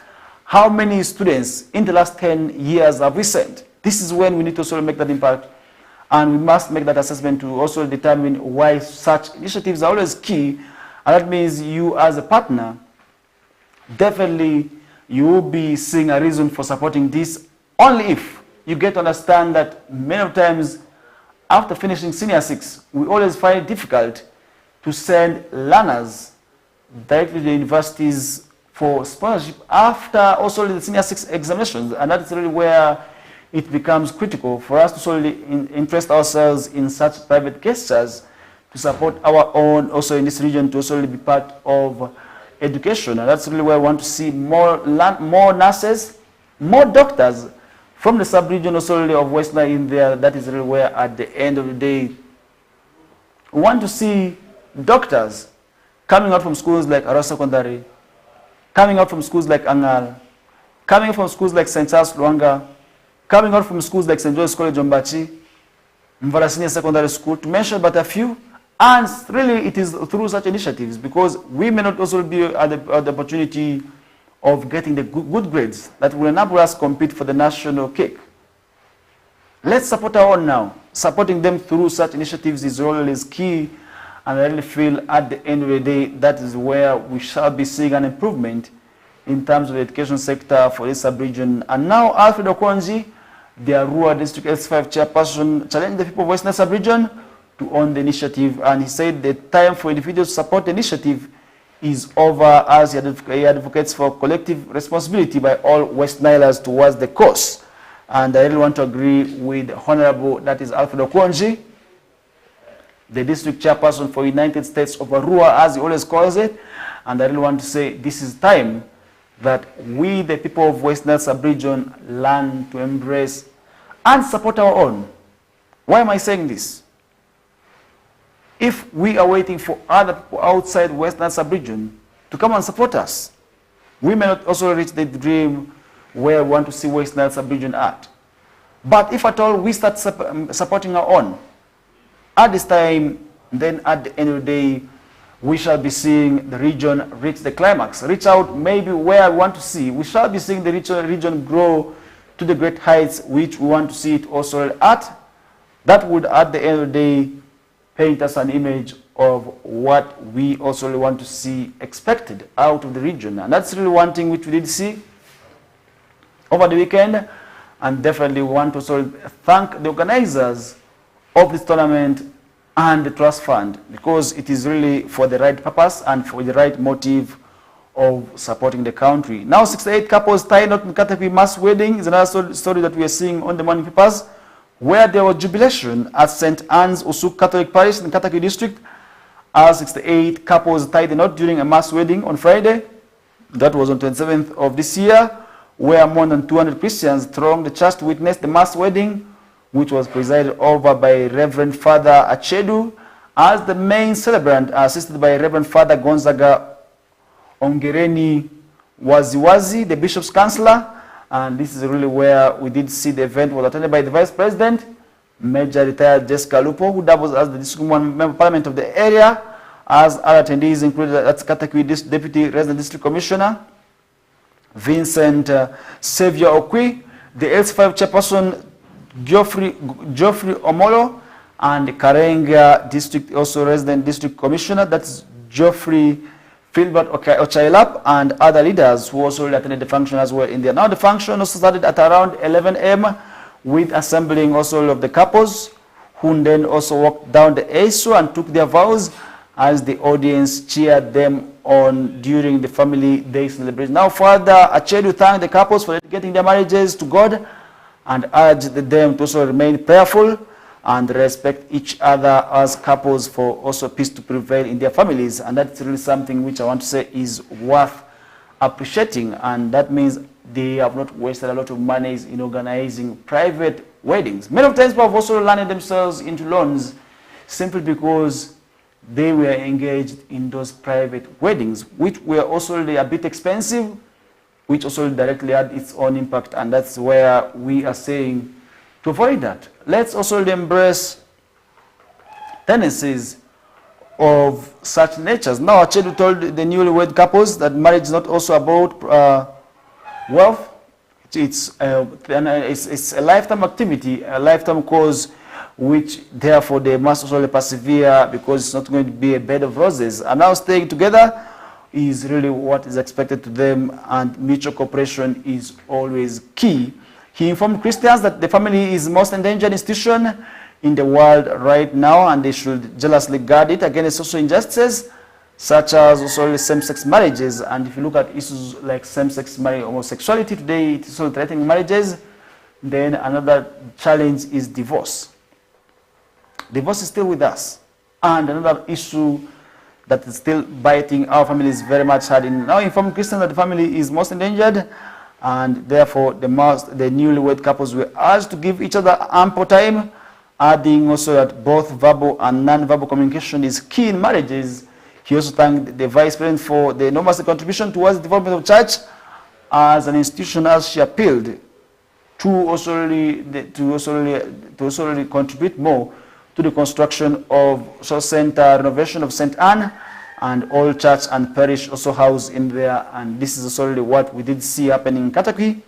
How many students in the last 10 years have we sent? This is when we need to also make that impact, and we must make that assessment to also determine why such initiatives are always key. And that means you as a partner, definitely you will be seeing a reason for supporting this only if you get to understand that many times after finishing senior 6, we always find it difficult to send learners directly to the universities for sponsorship after also the senior 6 examinations. And that's really where it becomes critical for us to solely interest ourselves in such private gestures to support our own also in this region to also be part of education. And that's really where I want to see more nurses, more doctors from the sub-region also of West Nile in there. That is really where at the end of the day we want to see doctors coming out from schools like Arua Secondary, coming out from schools like Angal, coming from schools like St. Charles Luanga, coming out from schools like St. John's College Ombachi, Mvara Senior Secondary School, to mention but a few. And really it is through such initiatives, because we may not also be at the opportunity of getting the good grades that will enable us compete for the national cake. Let's support our own now. Supporting them through such initiatives is always key. And I really feel at the end of the day, that is where we shall be seeing an improvement in terms of the education sector for this sub-region. And now Alfred Okonji, the Arua District S5 chairperson, challenged the people of Western sub-region to own the initiative. And he said the time for individuals to support the initiative is over, as he advocates for collective responsibility by all West Nilers towards the cause. And I really want to agree with Honorable, that is Alfred Okonji, the district chairperson for United States of Arua, as he always calls it. And I really want to say this is time that we, the people of West Nile sub-region, learn to embrace and support our own. Why am I saying this? If we are waiting for other people outside West Nile sub-region to come and support us, we may not also reach the dream where we want to see West Nile sub-region at. But if at all we start supporting our own, at this time, then at the end of the day, we shall be seeing the region reach the climax, reach out maybe where we want to see. We shall be seeing the region grow to the great heights which we want to see it also at. That would, at the end of the day, paint us an image of what we also want to see expected out of the region. And that's really one thing which we did see over the weekend. And definitely we want to also thank the organizers of this tournament and the trust fund, because it is really for the right purpose and for the right motive of supporting the country. Now 68 couples tied up in Katapi mass wedding is another story that we are seeing on the morning papers, where there was jubilation at St. Anne's Usuk Catholic Parish in Kataki district, as 68 couples tied the knot during a mass wedding on Friday. That was on 27th of this year, where more than 200 Christians thronged the church to witness the mass wedding, which was presided over by Reverend Father Achedu, as the main celebrant, assisted by Reverend Father Gonzaga Ongereni Waziwazi, the Bishop's Counselor. And this is really where we did see the event was attended by the Vice President, Major Retired Jessica Lupo, who doubles as the District Member of Parliament of the area, as other attendees included Katakwi Deputy Resident District Commissioner, Vincent Xavier Okwi, the L5 Chairperson, Geoffrey Omolo, and the Karenga District, also Resident District Commissioner, that's Geoffrey Philbert Ochailap, and other leaders who also attended the function as well in there. Now the function also started at around 11 a.m. with assembling also of the couples, who then also walked down the aisle and took their vows as the audience cheered them on during the family day celebration. Now Father Achedu thanked the couples for dedicating their marriages to God and urged them to also remain prayerful and respect each other as couples, for also peace to prevail in their families. And that's really something which I want to say is worth appreciating. And that means they have not wasted a lot of money in organizing private weddings. Many of times people have also landed themselves into loans simply because they were engaged in those private weddings, which were also a bit expensive, which also directly had its own impact. And that's where we are saying to avoid that. Let's also embrace tendencies of such natures. Now Achedu told the newlywed couples that marriage is not also about wealth. It's a lifetime activity, a lifetime cause, which therefore they must also persevere, because it's not going to be a bed of roses. And now staying together is really what is expected to them, and mutual cooperation is always key. He informed Christians that the family is the most endangered institution in the world right now, and they should jealously guard it against social injustices, such as also same-sex marriages. And if you look at issues like same-sex marriage, homosexuality today, it is also threatening marriages. Then another challenge is divorce. Divorce is still with us. And another issue that is still biting our families very much hard. Now informed Christians that the family is most endangered, and therefore the newlywed couples were urged to give each other ample time, adding also that both verbal and non-verbal communication is key in marriages. He also thanked the Vice President for the enormous contribution towards the development of church as an institution, as she appealed to also contribute more to the construction of social center renovation of St. Anne, and all church and parish also housed in there. And this is also really what we did see happening in Katakwi.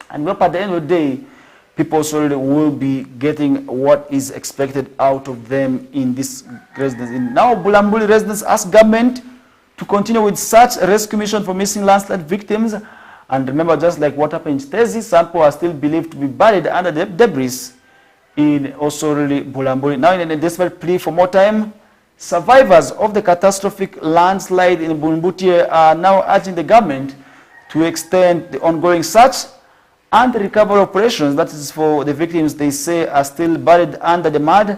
And at the end of the day, people also will be getting what is expected out of them in this residence. Now, Bulambuli residents ask government to continue with such a rescue mission for missing landslide victims. And remember, just like what happened in Tezi, some people are still believed to be buried under the debris in also really Bulambuli. Now, in a desperate plea for more time, survivors of the catastrophic landslide in Bulambuli are now urging the government to extend the ongoing search and recovery operations. That is for the victims they say are still buried under the mud.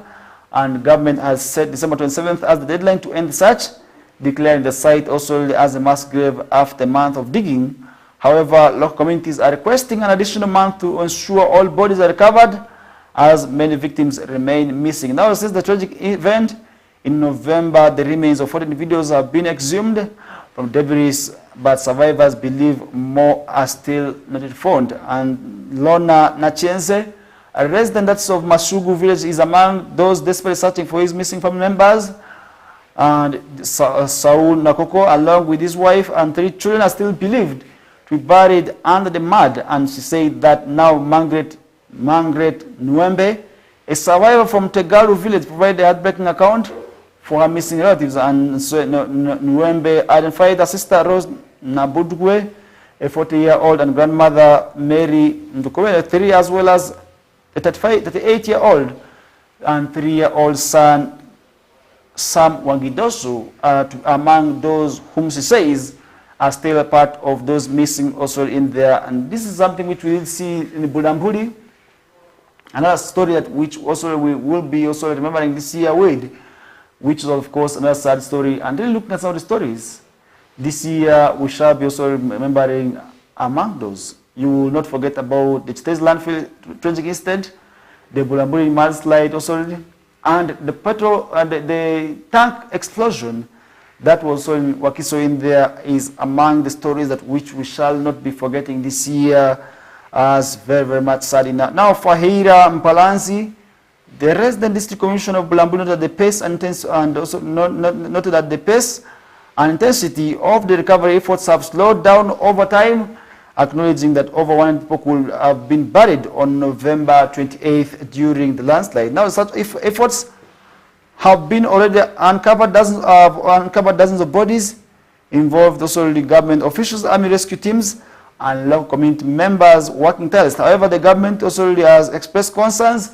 And government has set December 27th as the deadline to end the search, declaring the site also as a mass grave after a month of digging. However, local communities are requesting an additional month to ensure all bodies are recovered, as many victims remain missing. Now, since the tragic event in November, the remains of 14 individuals have been exhumed from debris, but survivors believe more are still not found. And Lona Nachense, a resident of Masugu village, is among those desperately searching for his missing family members. And Saul Nakoko, along with his wife and 3 children, are still believed to be buried under the mud. And she said that now Margaret Nwembe, a survivor from Tegalu village, provided a heartbreaking account for her missing relatives. And so Nwembe identified her sister Rose Nabudgwe, a 40-year-old, and grandmother Mary Ndukowe, 3, as well as a 38-year-old and 3-year-old son Sam Wangidosu, among those whom she says are still a part of those missing also in there. And this is something which we will see in Bulambuli. Another story that which also we will be also remembering this year with, which is of course another sad story. And then looking at some of the stories, this year we shall be also remembering among those. You will not forget about the Chitezi landfill tragic incident, the Bulambuli mudslide also, and the petrol and the tank explosion that was also in Wakiso in there is among the stories that which we shall not be forgetting this year, as very, very much sad enough. Now, Fahira Mpalanzi, the resident district commissioner of Bulambuli, noted that the pace and also noted that the pace and intensity of the recovery efforts have slowed down over time, acknowledging that over 100 people could have been buried on November 28th during the landslide. Now, such efforts have been already uncovered dozens of bodies, involved also the government officials, army rescue teams, and local community members working tirelessly. However, the government also has expressed concerns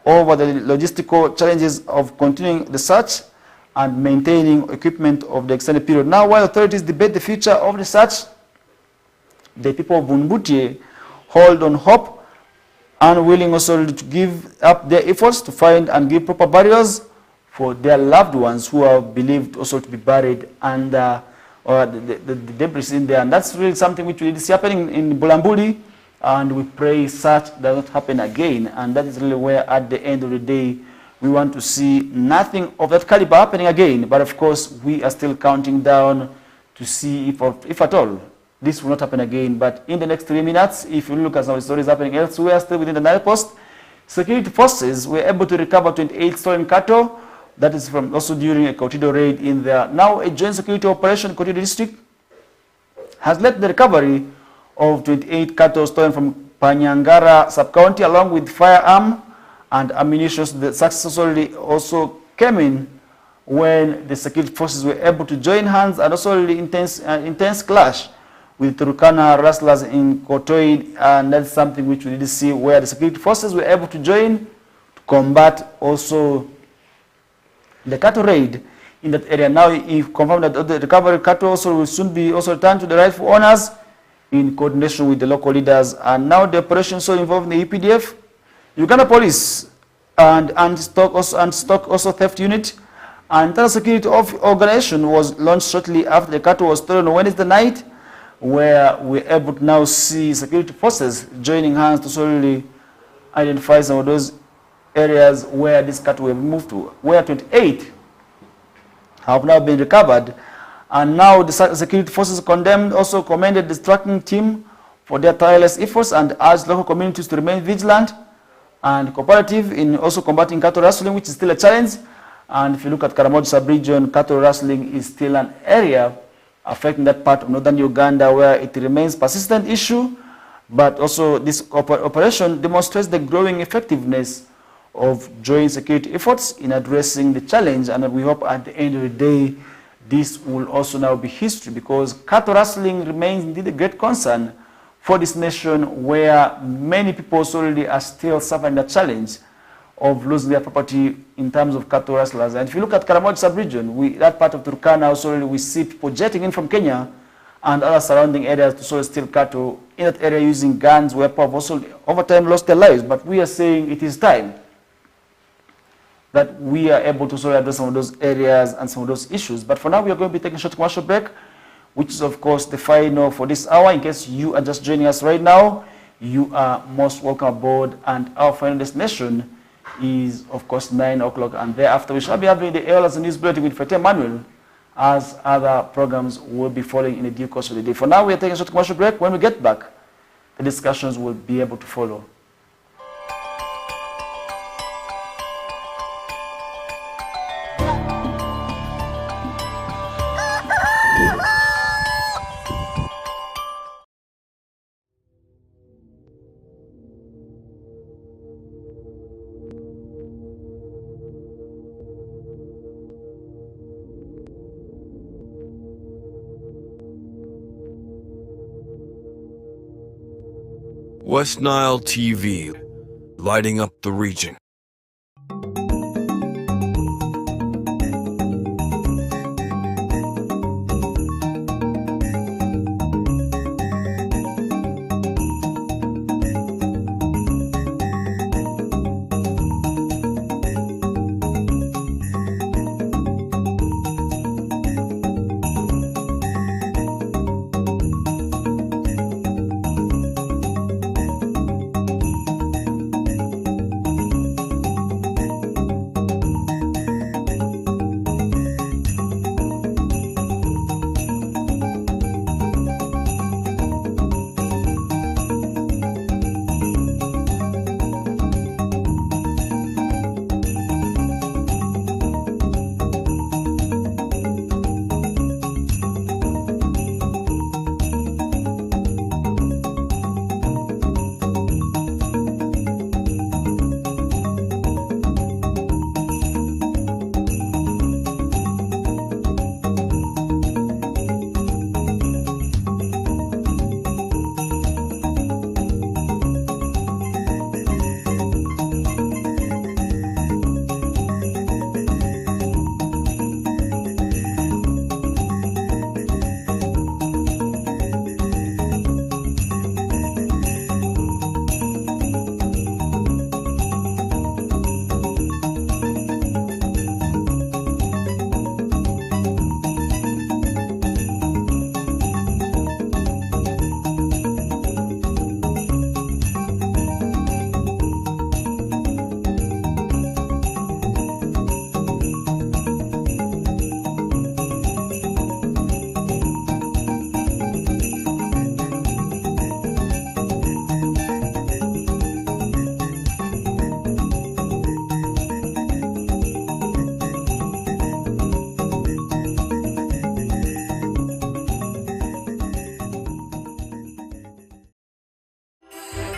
over the logistical challenges of continuing the search and maintaining equipment of the extended period. Now, while authorities debate the future of the search, the people of Bunbutie hold on hope and willing also to give up their efforts to find and give proper burials for their loved ones who are believed also to be buried under the debris in there. And that's really something which is happening in Bulambuli, and we pray such does not happen again. And that is really where at the end of the day we want to see nothing of that caliber happening again. But of course we are still counting down to see if at all this will not happen again. But in the next 3 minutes, if you look at some stories happening elsewhere, still within the Nile Post, security forces were able to recover 28 stolen cattle. That is from also during a Kotido raid in there. Now, a joint security operation in Kotido district has led the recovery of 28 cattle stolen from Panyangara sub-county, along with firearm and ammunition. The successfully also came in when the security forces were able to join hands, and also the intense clash with Turkana rustlers in Kotoi, and that's something which we did see where the security forces were able to join to combat also the cattle raid in that area. Now, if confirmed that the recovered cattle also will soon be also returned to the rightful owners in coordination with the local leaders. And now the operation so involving the EPDF, Uganda Police, and stock also theft unit, and internal security organization was launched shortly after the cattle was stolen on Wednesday night, where we're able to now see security forces joining hands to solely identify some of those areas where this cattle were moved to, where 28 have now been recovered. And now the security forces commended the tracking team for their tireless efforts and urged local communities to remain vigilant and cooperative in also combating cattle rustling, which is still a challenge. And if you look at Karamoja sub-region, cattle rustling is still an area affecting that part of northern Uganda where it remains a persistent issue. But also this operation demonstrates the growing effectiveness of joint security efforts in addressing the challenge, and we hope at the end of the day this will also now be history, because cattle rustling remains indeed a great concern for this nation, where many people already are still suffering the challenge of losing their property in terms of cattle rustlers. And if you look at Karamoja sub-region, that part of Turkana also, we see people jetting in from Kenya and other surrounding areas to sort of steal cattle in that area using guns, where people have also over time lost their lives. But we are saying it is time that we are able to sort of address some of those areas and some of those issues. But for now, we are going to be taking a short commercial break, which is of course the final for this hour. In case you are just joining us right now, you are most welcome aboard, and our final destination is of course 9 o'clock, and thereafter we shall be having the ALS News Bulletin with Fete Manuel, as other programs will be following in the due course of the day. For now, we are taking a short commercial break. When we get back, the discussions will be able to follow. West Nile TV, lighting up the region.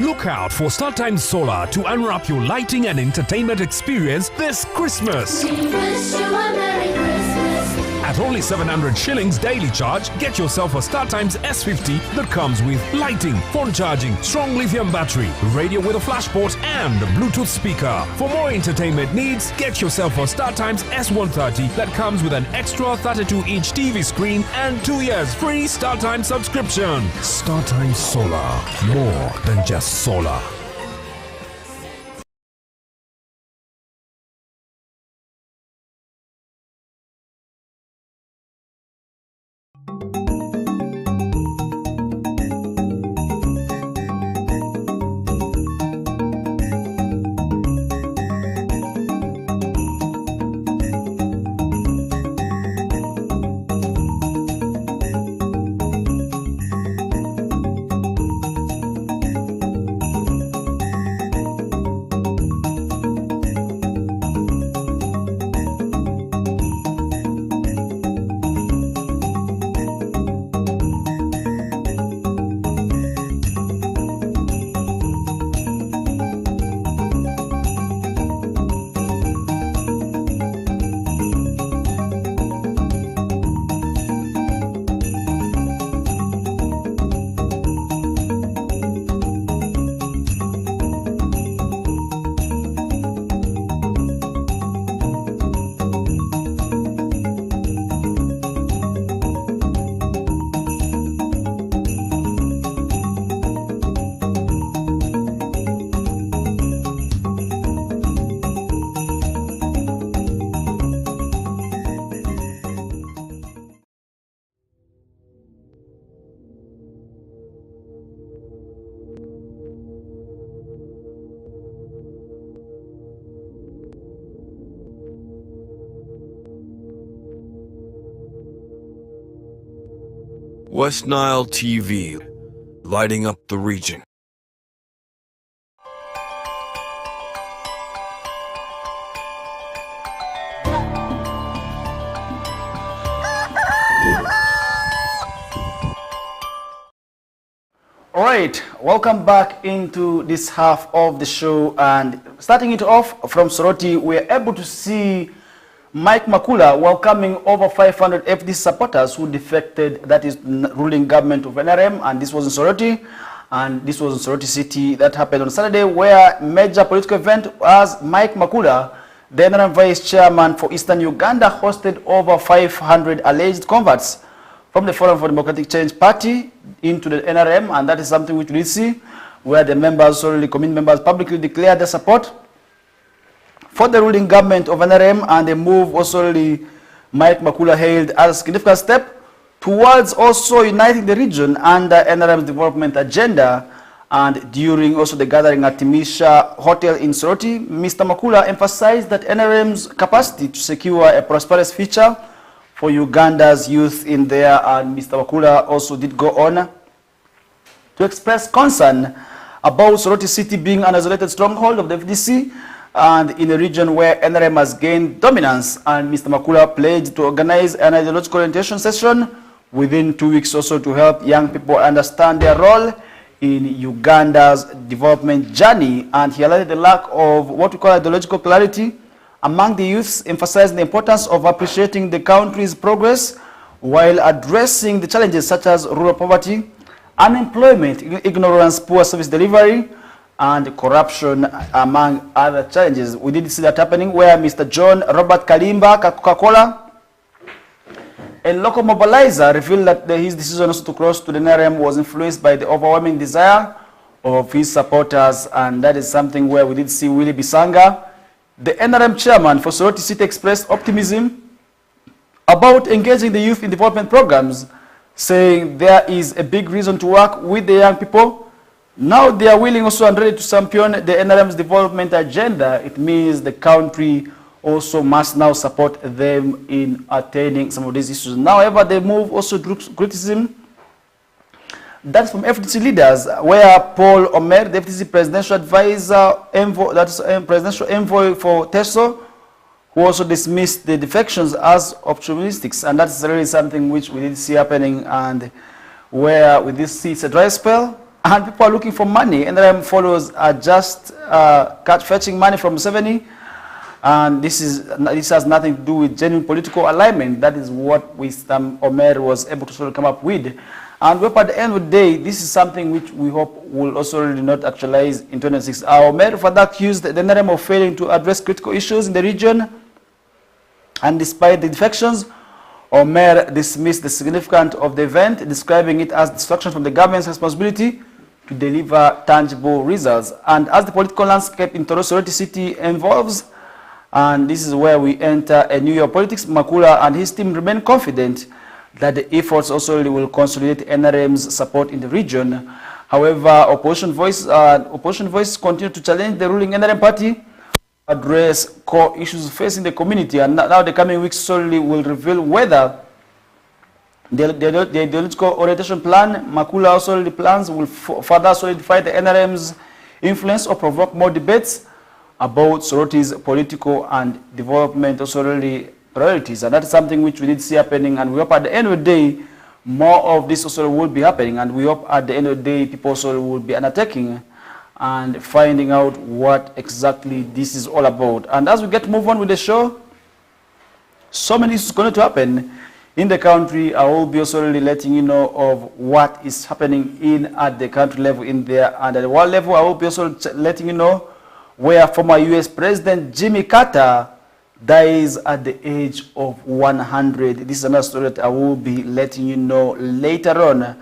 Look out for StarTimes Solar to unwrap your lighting and entertainment experience this Christmas. At only 700 shillings daily charge, get yourself a StarTimes S50 that comes with lighting, phone charging, strong lithium battery, radio with a flash port and a Bluetooth speaker. For more entertainment needs, get yourself a StarTimes S130 that comes with an extra 32-inch TV screen and 2 years free StarTimes subscription. StarTimes Solar, more than just solar. West Nile TV, lighting up the region. All right, welcome back into this half of the show, and starting it off from Soroti, we are able to see Mike Makula welcoming over 500 FD supporters who defected, that is ruling government of NRM, and this was in Soroti, and this was in Soroti City. That happened on Saturday, where major political event as Mike Makula, the NRM vice chairman for Eastern Uganda, hosted over 500 alleged converts from the Forum for Democratic Change Party into the NRM, and that is something which we see, where the members, committee members, publicly declared their support for the ruling government of NRM, and the move also Mike Makula hailed as a significant step towards also uniting the region under NRM's development agenda. And during also the gathering at Timisha Hotel in Soroti, Mr. Makula emphasized that NRM's capacity to secure a prosperous future for Uganda's youth in there, and Mr. Makula also did go on to express concern about Soroti City being an isolated stronghold of the FDC and in a region where NRM has gained dominance. And Mr. Makula pledged to organize an ideological orientation session within 2 weeks also to help young people understand their role in Uganda's development journey. And he highlighted the lack of what we call ideological clarity among the youths, emphasizing the importance of appreciating the country's progress while addressing the challenges such as rural poverty, unemployment, ignorance, poor service delivery, and corruption, among other challenges. We did see that happening, where Mr. John Robert Kalimba, Coca-Cola, a local mobilizer, revealed that his decision also to cross to the NRM was influenced by the overwhelming desire of his supporters, and that is something where we did see Willie Bisanga, the NRM chairman for Soroti City, expressed optimism about engaging the youth in development programs, saying there is a big reason to work with the young people. Now they are willing also and ready to champion the NRM's development agenda. It means the country also must now support them in attaining some of these issues. However, they move also drew criticism. That's from FDC leaders, where Paul Omer, the FDC presidential advisor, that's presidential envoy for TESO, who also dismissed the defections as opportunistics, and that's really something which we did see happening, and where we did see it's a dry spell, and people are looking for money. NRM followers are just fetching money from Museveni, and this has nothing to do with genuine political alignment. That is what Omer was able to sort of come up with. And at the end of the day, this is something which we hope will also really not actualize in 2026. Omer further accused the NRM of failing to address critical issues in the region. And despite the defections, Omer dismissed the significance of the event, describing it as distraction from the government's responsibility to deliver tangible results. And as the political landscape in Soroti City evolves, and this is where we enter a new year of politics, Makula and his team remain confident that the efforts also will consolidate NRM's support in the region. However, opposition voices continue to challenge the ruling NRM party, address core issues facing the community, and now the coming weeks solely will reveal whether the ideological orientation plan Makula also plans will further solidify the NRM's influence or provoke more debates about Soroti's political and development also priorities. And that's something which we did see happening, and we hope at the end of the day more of this also will be happening, and we hope at the end of the day people also will be undertaking and finding out what exactly this is all about. And as we get to move on with the show, so many things is going to happen in the country. I will be also letting you know of what is happening at the country level in there, and at the world level I will be also letting you know where former US President Jimmy Carter dies at the age of 100. This is another story that I will be letting you know later on.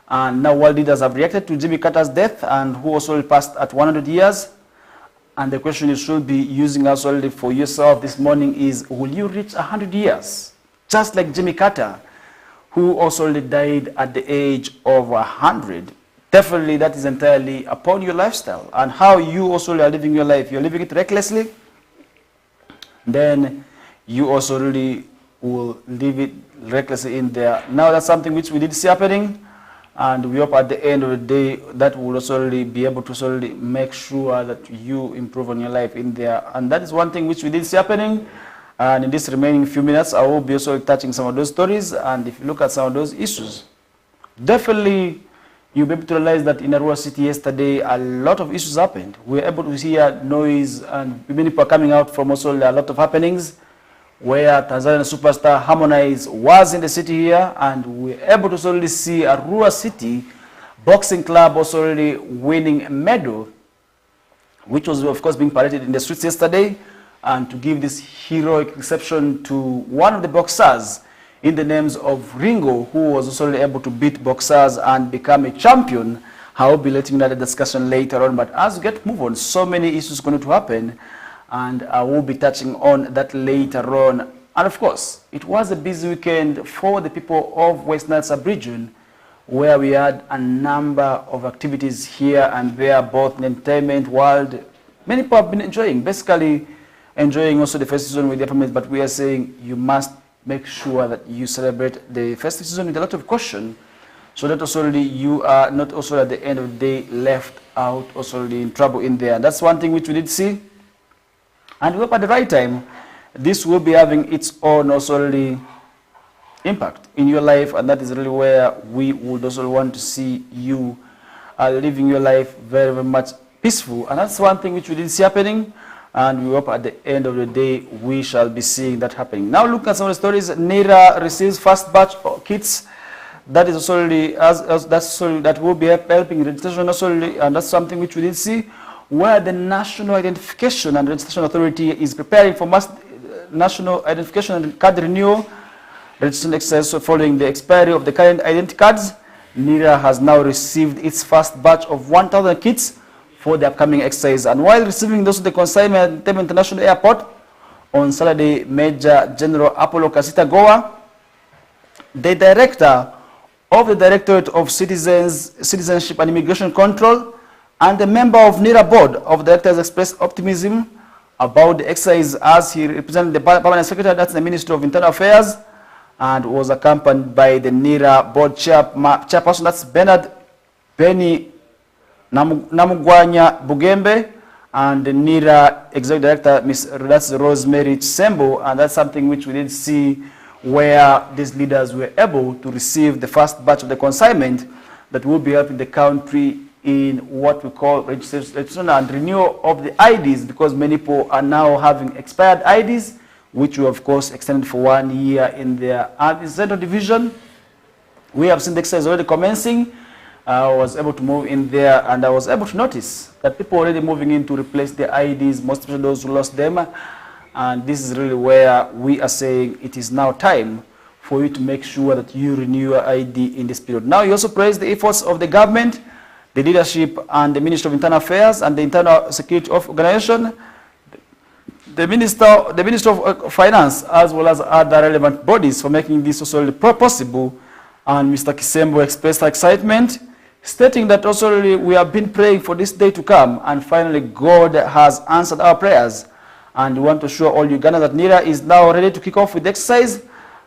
And now world leaders have reacted to Jimmy Carter's death, and who also passed at 100 years. And the question you should be using also for yourself this morning is, will you reach 100 years? Just like Jimmy Carter, who also died at the age of 100. Definitely that is entirely upon your lifestyle and how you also are living your life. You're living it recklessly, then you also really will leave it recklessly in there. Now that's something which we did see happening, and we hope at the end of the day that will also really be able to solely make sure that you improve on your life in there. And that is one thing which we did see happening. And in this remaining few minutes, I will be also touching some of those stories. And if you look at some of those issues, definitely you'll be able to realize that in Arua City yesterday, a lot of issues happened. We were able to hear noise, and many people are coming out from also a lot of happenings where Tanzanian superstar Harmonize was in the city here, and we were able to solely see Arua City Boxing Club also really winning a medal, which was of course being paraded in the streets yesterday, and to give this heroic reception to one of the boxers in the names of Ringo, who was also able to beat boxers and become a champion. I will be letting you know the discussion later on, but as we get move on, so many issues going to happen, and I will be touching on that later on. And of course, it was a busy weekend for the people of West Nile sub-region, where we had a number of activities here and there, both in the entertainment world. Many people have been enjoying, basically enjoying also the festive season with their families, but we are saying you must make sure that you celebrate the festive season with a lot of caution, so that also really you are not also at the end of the day left out also really in trouble in there. And that's one thing which we did see. And we hope at the right time, this will be having its own also really impact in your life, and that is really where we would also want to see you living your life very, very much peaceful. And that's one thing which we did see happening, and we hope at the end of the day we shall be seeing that happening. Now look at some of the stories. NIRA receives first batch of kits. That is also really, that will be helping registration also really, and that's something which we did see, where the National Identification and Registration Authority is preparing for mass national identification and card renewal registration exercise following the expiry of the current identity cards. NIRA has now received its first batch of 1,000 kits for the upcoming exercise. And while receiving those at the consignment at Tembe International Airport on Saturday, Major General Apollo Kasita Goa, the director of the Directorate of Citizenship and Immigration Control, and the member of NIRA board of directors expressed optimism about the exercise as he represented the permanent secretary, that's the Ministry of Internal Affairs, and was accompanied by the NIRA board chairperson, that's Benny Namugwanya Bugembe, and the NIRA executive director, that's Rosemary Chisembo. And that's something which we did see, where these leaders were able to receive the first batch of the consignment that will be helping the country in what we call registration and renewal of the IDs, because many people are now having expired IDs, which we of course extended for 1 year in their Central Division. We have seen the exercise already commencing. I was able to move in there, and I was able to notice that people are already moving in to replace their IDs, most especially those who lost them. And this is really where we are saying it is now time for you to make sure that you renew your ID in this period. Now, you also praise the efforts of the government, the leadership, and the Ministry of Internal Affairs and the Internal Security Organization, the Minister of Finance, as well as other relevant bodies for making this also possible. And Mr. Chisembo expressed excitement, stating that also we have been praying for this day to come, and finally God has answered our prayers. And we want to show all Ugandans that NIRA is now ready to kick off with the exercise.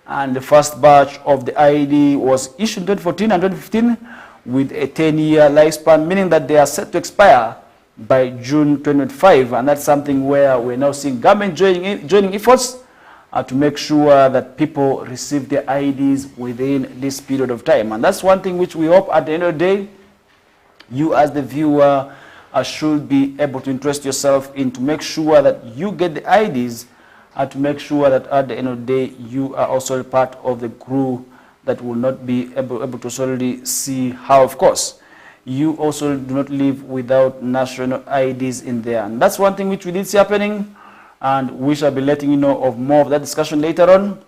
And the first batch of the ID was issued in 2014 and 2015 with a 10-year lifespan, meaning that they are set to expire by June 2025. And that's something where we're now seeing government joining efforts to make sure that people receive their IDs within this period of time. And that's one thing which we hope at the end of the day, you as the viewer should be able to interest yourself in, to make sure that you get the IDs, and to make sure that at the end of the day, you are also part of the crew that will not be able to solely see how, of course, you also do not live without national IDs in there. And that's one thing which we did see happening, and we shall be letting you know of more of that discussion later on.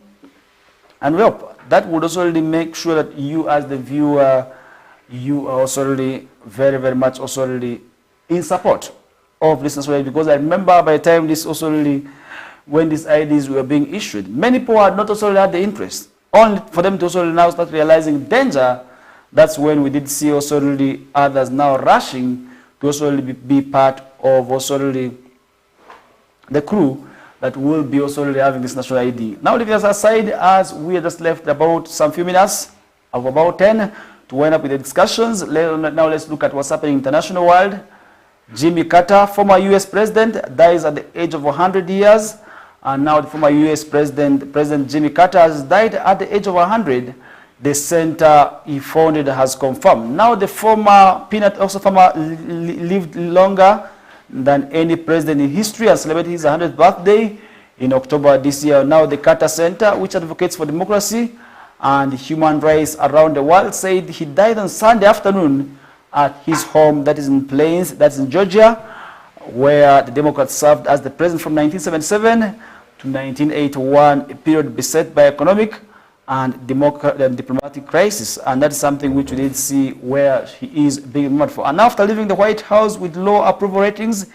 And we hope that would also really make sure that you as the viewer, you are also really very, very much also really in support of this as well. Because I remember by the time this also really, when these IDs were being issued, many people had not also had the interest, only for them to also now start realizing danger. That's when we did see also really others now rushing to also really be part of also really the crew that will be also having this national ID. Now, leaving us aside, as we are just left about some few minutes of about 10 to wind up with the discussions. Now let's look at what's happening in the international world. Jimmy Carter, former U.S. president, dies at the age of 100 years. And now the former U.S. President Jimmy Carter has died at the age of 100. The center he founded has confirmed. Now the former peanut also farmer lived longer than any president in history and celebrated his 100th birthday in October this year. Now the Carter Center, which advocates for democracy and human rights around the world, said he died on Sunday afternoon at his home that is in Plains, that's in Georgia, where the Democrats served as the president from 1977 to 1981, a period beset by economic and diplomatic crisis. And that is something which we did see where he is being remembered for. And after leaving the White House with low approval ratings,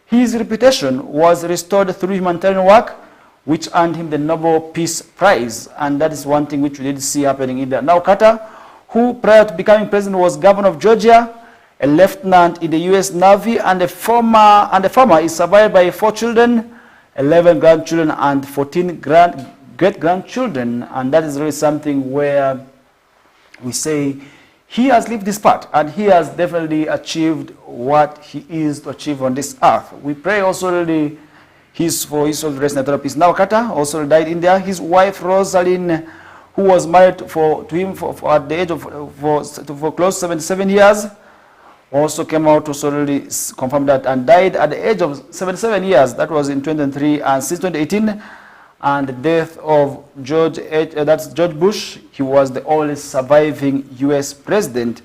his reputation was restored through humanitarian work, which earned him the Nobel Peace Prize. And that is one thing which we did see happening in there. Now Carter, who prior to becoming president was governor of Georgia, a lieutenant in the U.S. Navy, and a farmer, is survived by 4 children, 11 grandchildren, and 14 great-grandchildren. And that is really something where we say he has lived this part, and he has definitely achieved what he is to achieve on this earth. We pray also really for his soul rest in eternal peace. Now Carter also died in there. His wife Rosalind, who was married to him at the age of for close to 77 years, also came out to solely confirm that, and died at the age of 77 years. That was in 2003, and since 2018, and the death of George Bush, he was the only surviving U.S. president.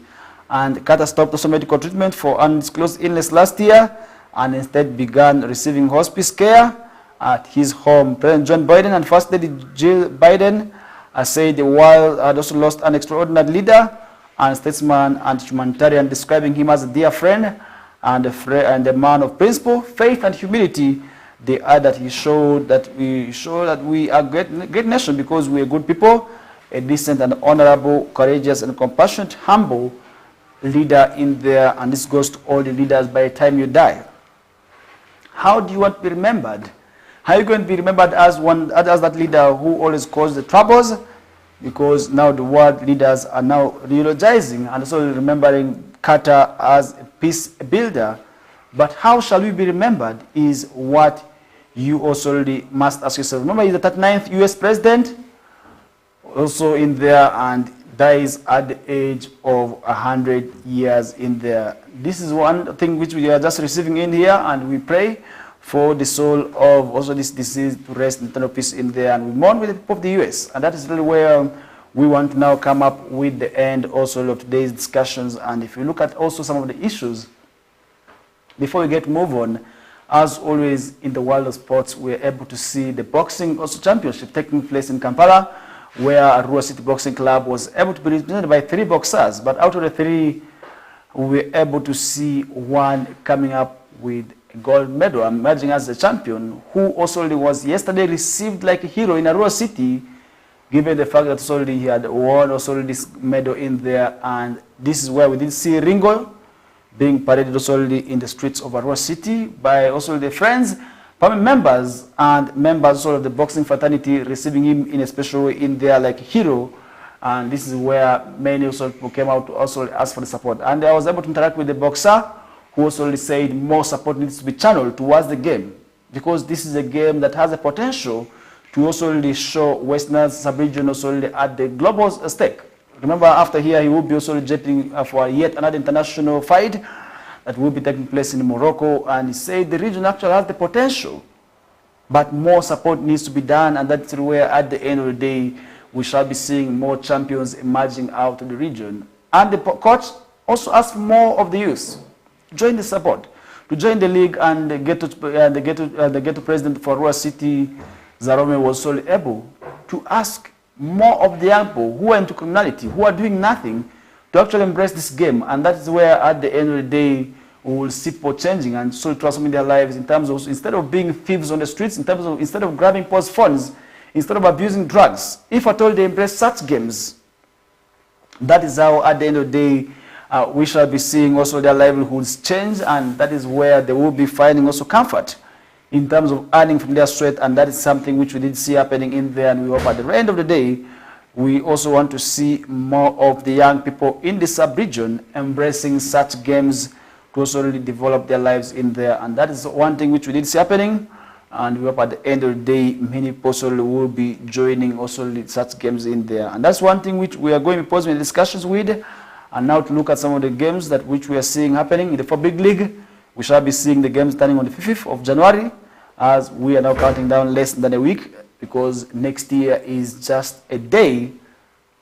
And Carter stopped also medical treatment for undisclosed illness last year, and instead began receiving hospice care at his home. President John Biden and First Lady Jill Biden said the world had also lost an extraordinary leader and statesman and humanitarian, describing him as a dear friend and a man of principle, faith, and humility. They add that he showed that we are a great nation because we are good people, a decent and honorable, courageous and compassionate, humble leader in there. And this goes to all the leaders by the time you die. How do you want to be remembered? How are you going to be remembered as that leader who always caused the troubles? Because now the world leaders are now realizing and also remembering Carter as a peace builder. But how shall we be remembered is what you also really must ask yourself. Remember, he's the 39th U.S. president, also in there, and dies at the age of 100 years in there. This is one thing which we are just receiving in here, and we pray for the soul of also this deceased to rest in eternal peace in there, and we mourn with the people of the U.S. And that is really where we want to now come up with the end also of today's discussions. And if you look at also some of the issues, before we get move on, as always in the world of sports, we're able to see the boxing also championship taking place in Kampala, where Arua City Boxing Club was able to be represented by 3 boxers. But out of the 3, we were able to see one coming up with a gold medal, emerging as a champion, who also was yesterday received like a hero in Arua City, given the fact that he had won also this medal in there. And this is where we did see Ringo being paraded also in the streets of Arua City by also the friends, family members, and members of the boxing fraternity, receiving him in a special way in there like a hero. And this is where many also people came out to also ask for the support. And I was able to interact with the boxer, who also said more support needs to be channeled towards the game, because this is a game that has a potential to also really show Westerners, sub-region also at the global stake. Remember, after here, he will be also jetting for yet another international fight that will be taking place in Morocco. And he said the region actually has the potential, but more support needs to be done. And that's where, at the end of the day, we shall be seeing more champions emerging out of the region. And the coach also asked more of the youth to join the support, to join the league. And the ghetto president for Arua City, Zarome, was also able to ask more of the young people who are into criminality, who are doing nothing, to actually embrace this game. And that is where, at the end of the day, we will see people changing and so transforming their lives in terms of, instead of being thieves on the streets, instead of grabbing people's phones, instead of abusing drugs, if at all they embrace such games, that is how, at the end of the day, we shall be seeing also their livelihoods change. And that is where they will be finding also comfort in terms of earning from their sweat, and that is something which we did see happening in there, and we hope at the end of the day, we also want to see more of the young people in the sub-region embracing such games to also really develop their lives in there, and that is one thing which we did see happening, and we hope at the end of the day, many people also will be joining also such games in there, and that's one thing which we are going to be posing discussions with. And now to look at some of the games that which we are seeing happening in the 4 big league. We shall be seeing the games starting on the 5th of January, as we are now counting down less than a week, because next year is just a day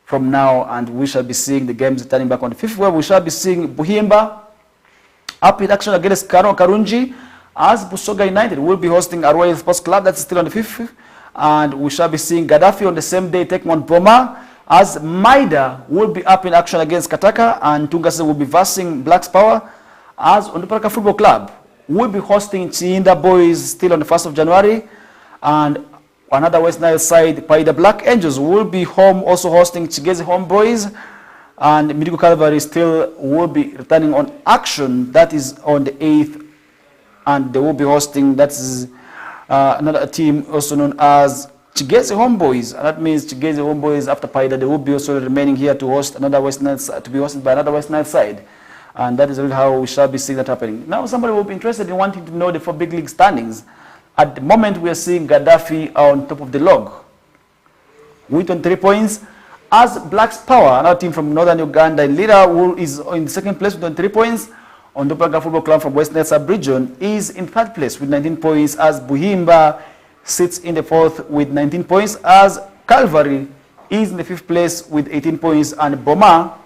from now, and we shall be seeing the games starting back on the 5th, where we shall be seeing Buhimba up in action against Karunji, as Busoga United will be hosting Arroyo Sports Club. That's still on the 5th, and we shall be seeing Gaddafi on the same day taking on Boma, as Maida will be up in action against Kataka, and Tungase will be versing Blacks Power, as Onduparaka Football Club will be hosting Chiinda Boys still on the 1st of January, and another West Nile side, Paida Black Angels will be home also hosting Chigezi Homeboys, and Midigo Calvary still will be returning on action. That is on the 8th, and they will be hosting, that is another team also known as Chigezi Homeboys, and that means Chigezi Homeboys after Paida, they will be also remaining here to host another West Nile, to be hosted by another West Nile side, and that is really how we shall be seeing that happening. Now, somebody will be interested in wanting to know the 4 big league standings. At the moment, we are seeing Gaddafi on top of the log with 23 points, as Blacks Power, another team from Northern Uganda, in leader, who is in 2nd place with 23 points. Onduparaka Football Club from West Nile Sub-Region is in 3rd place with 19 points, as Buhimba sits in the 4th with 19 points, as Calvary is in the 5th place with 18 points, and Boma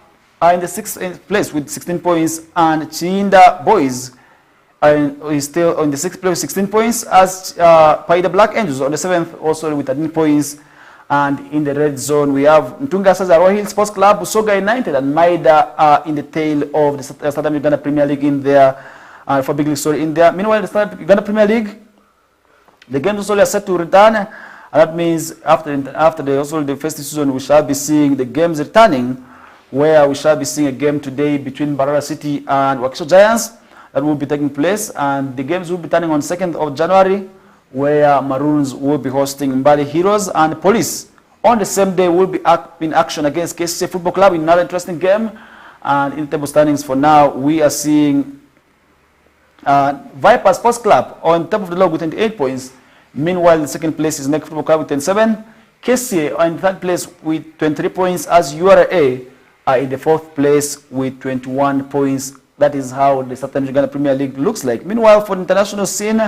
are in the 6th place with 16 points, and Chiinda Boys is still on the 6th place with 16 points, as Paida Black Angels on the 7th also with 13 points, and in the red zone we have Ntunga Sazaro Hill Sports Club, Busoga United, and Maida are in the tail of the Southern Uganda Premier League in there, for big league story in there. Meanwhile, the Southern Uganda Premier League, the games also are set to return, and that means after the first season, we shall be seeing the games returning, where we shall be seeing a game today between Barara City and Wakiso Giants that will be taking place, and the games will be turning on 2nd of January, where Maroons will be hosting Mbali Heroes, and Police on the same day will be in action against KCC Football Club in another interesting game. And in table standings for now, we are seeing Viper Sports Club on top of the log with 28 points. Meanwhile, the 2nd place is Neck Football Club with 27. KCA are in 3rd place with 23 points, as URA are in the 4th place with 21 points. That is how the Southern Uganda Premier League looks like. Meanwhile, for the international scene,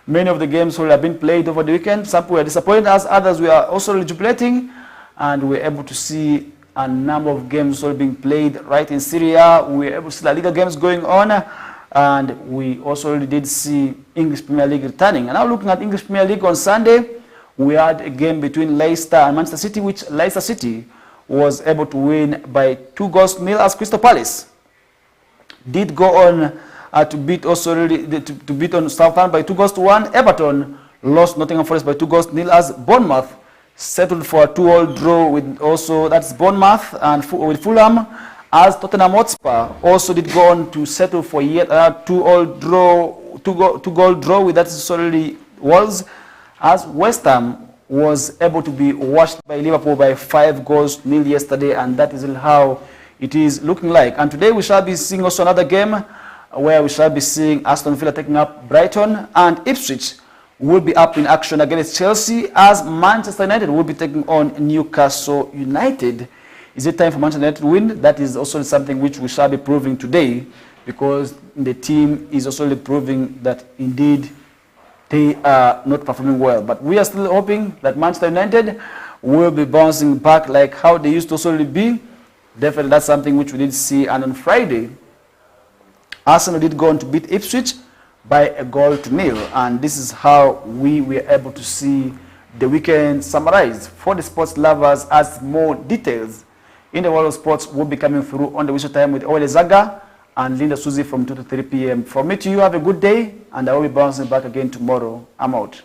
many of the games will have been played over the weekend. Some were disappointed, as others were also jubilating, and we were able to see a number of games all being played right in Syria. We were able to see La Liga games going on, and we also already did see English Premier League returning. And now looking at English Premier League on Sunday, we had a game between Leicester and Manchester City, which Leicester City was able to win by 2-0, as Crystal Palace did go on to beat on Southampton by 2-1. Everton lost Nottingham Forest by 2-0, as Bournemouth settled for a 2-2 draw with also, that's Bournemouth and with Fulham, as Tottenham Hotspur also did go on to settle for yet another 2-2 draw with that solely Wolves, as West Ham was able to be washed by Liverpool by 5-0 yesterday, and that is how it is looking like. And today we shall be seeing also another game where we shall be seeing Aston Villa taking up Brighton, and Ipswich will be up in action against Chelsea, as Manchester United will be taking on Newcastle United. Is it time for Manchester United to win? That is also something which we shall be proving today, because the team is also proving that indeed they are not performing well. But we are still hoping that Manchester United will be bouncing back like how they used to also be. Definitely that's something which we did see. And on Friday, Arsenal did go on to beat Ipswich by 1-0. And this is how we were able to see the weekend summarized for the sports lovers, as more details in the world of sports will be coming through on the Whistle Time with Ole Zaga and Linda Susie from 2 to 3 p.m. From me to you, have a good day, and I will be bouncing back again tomorrow. I'm out.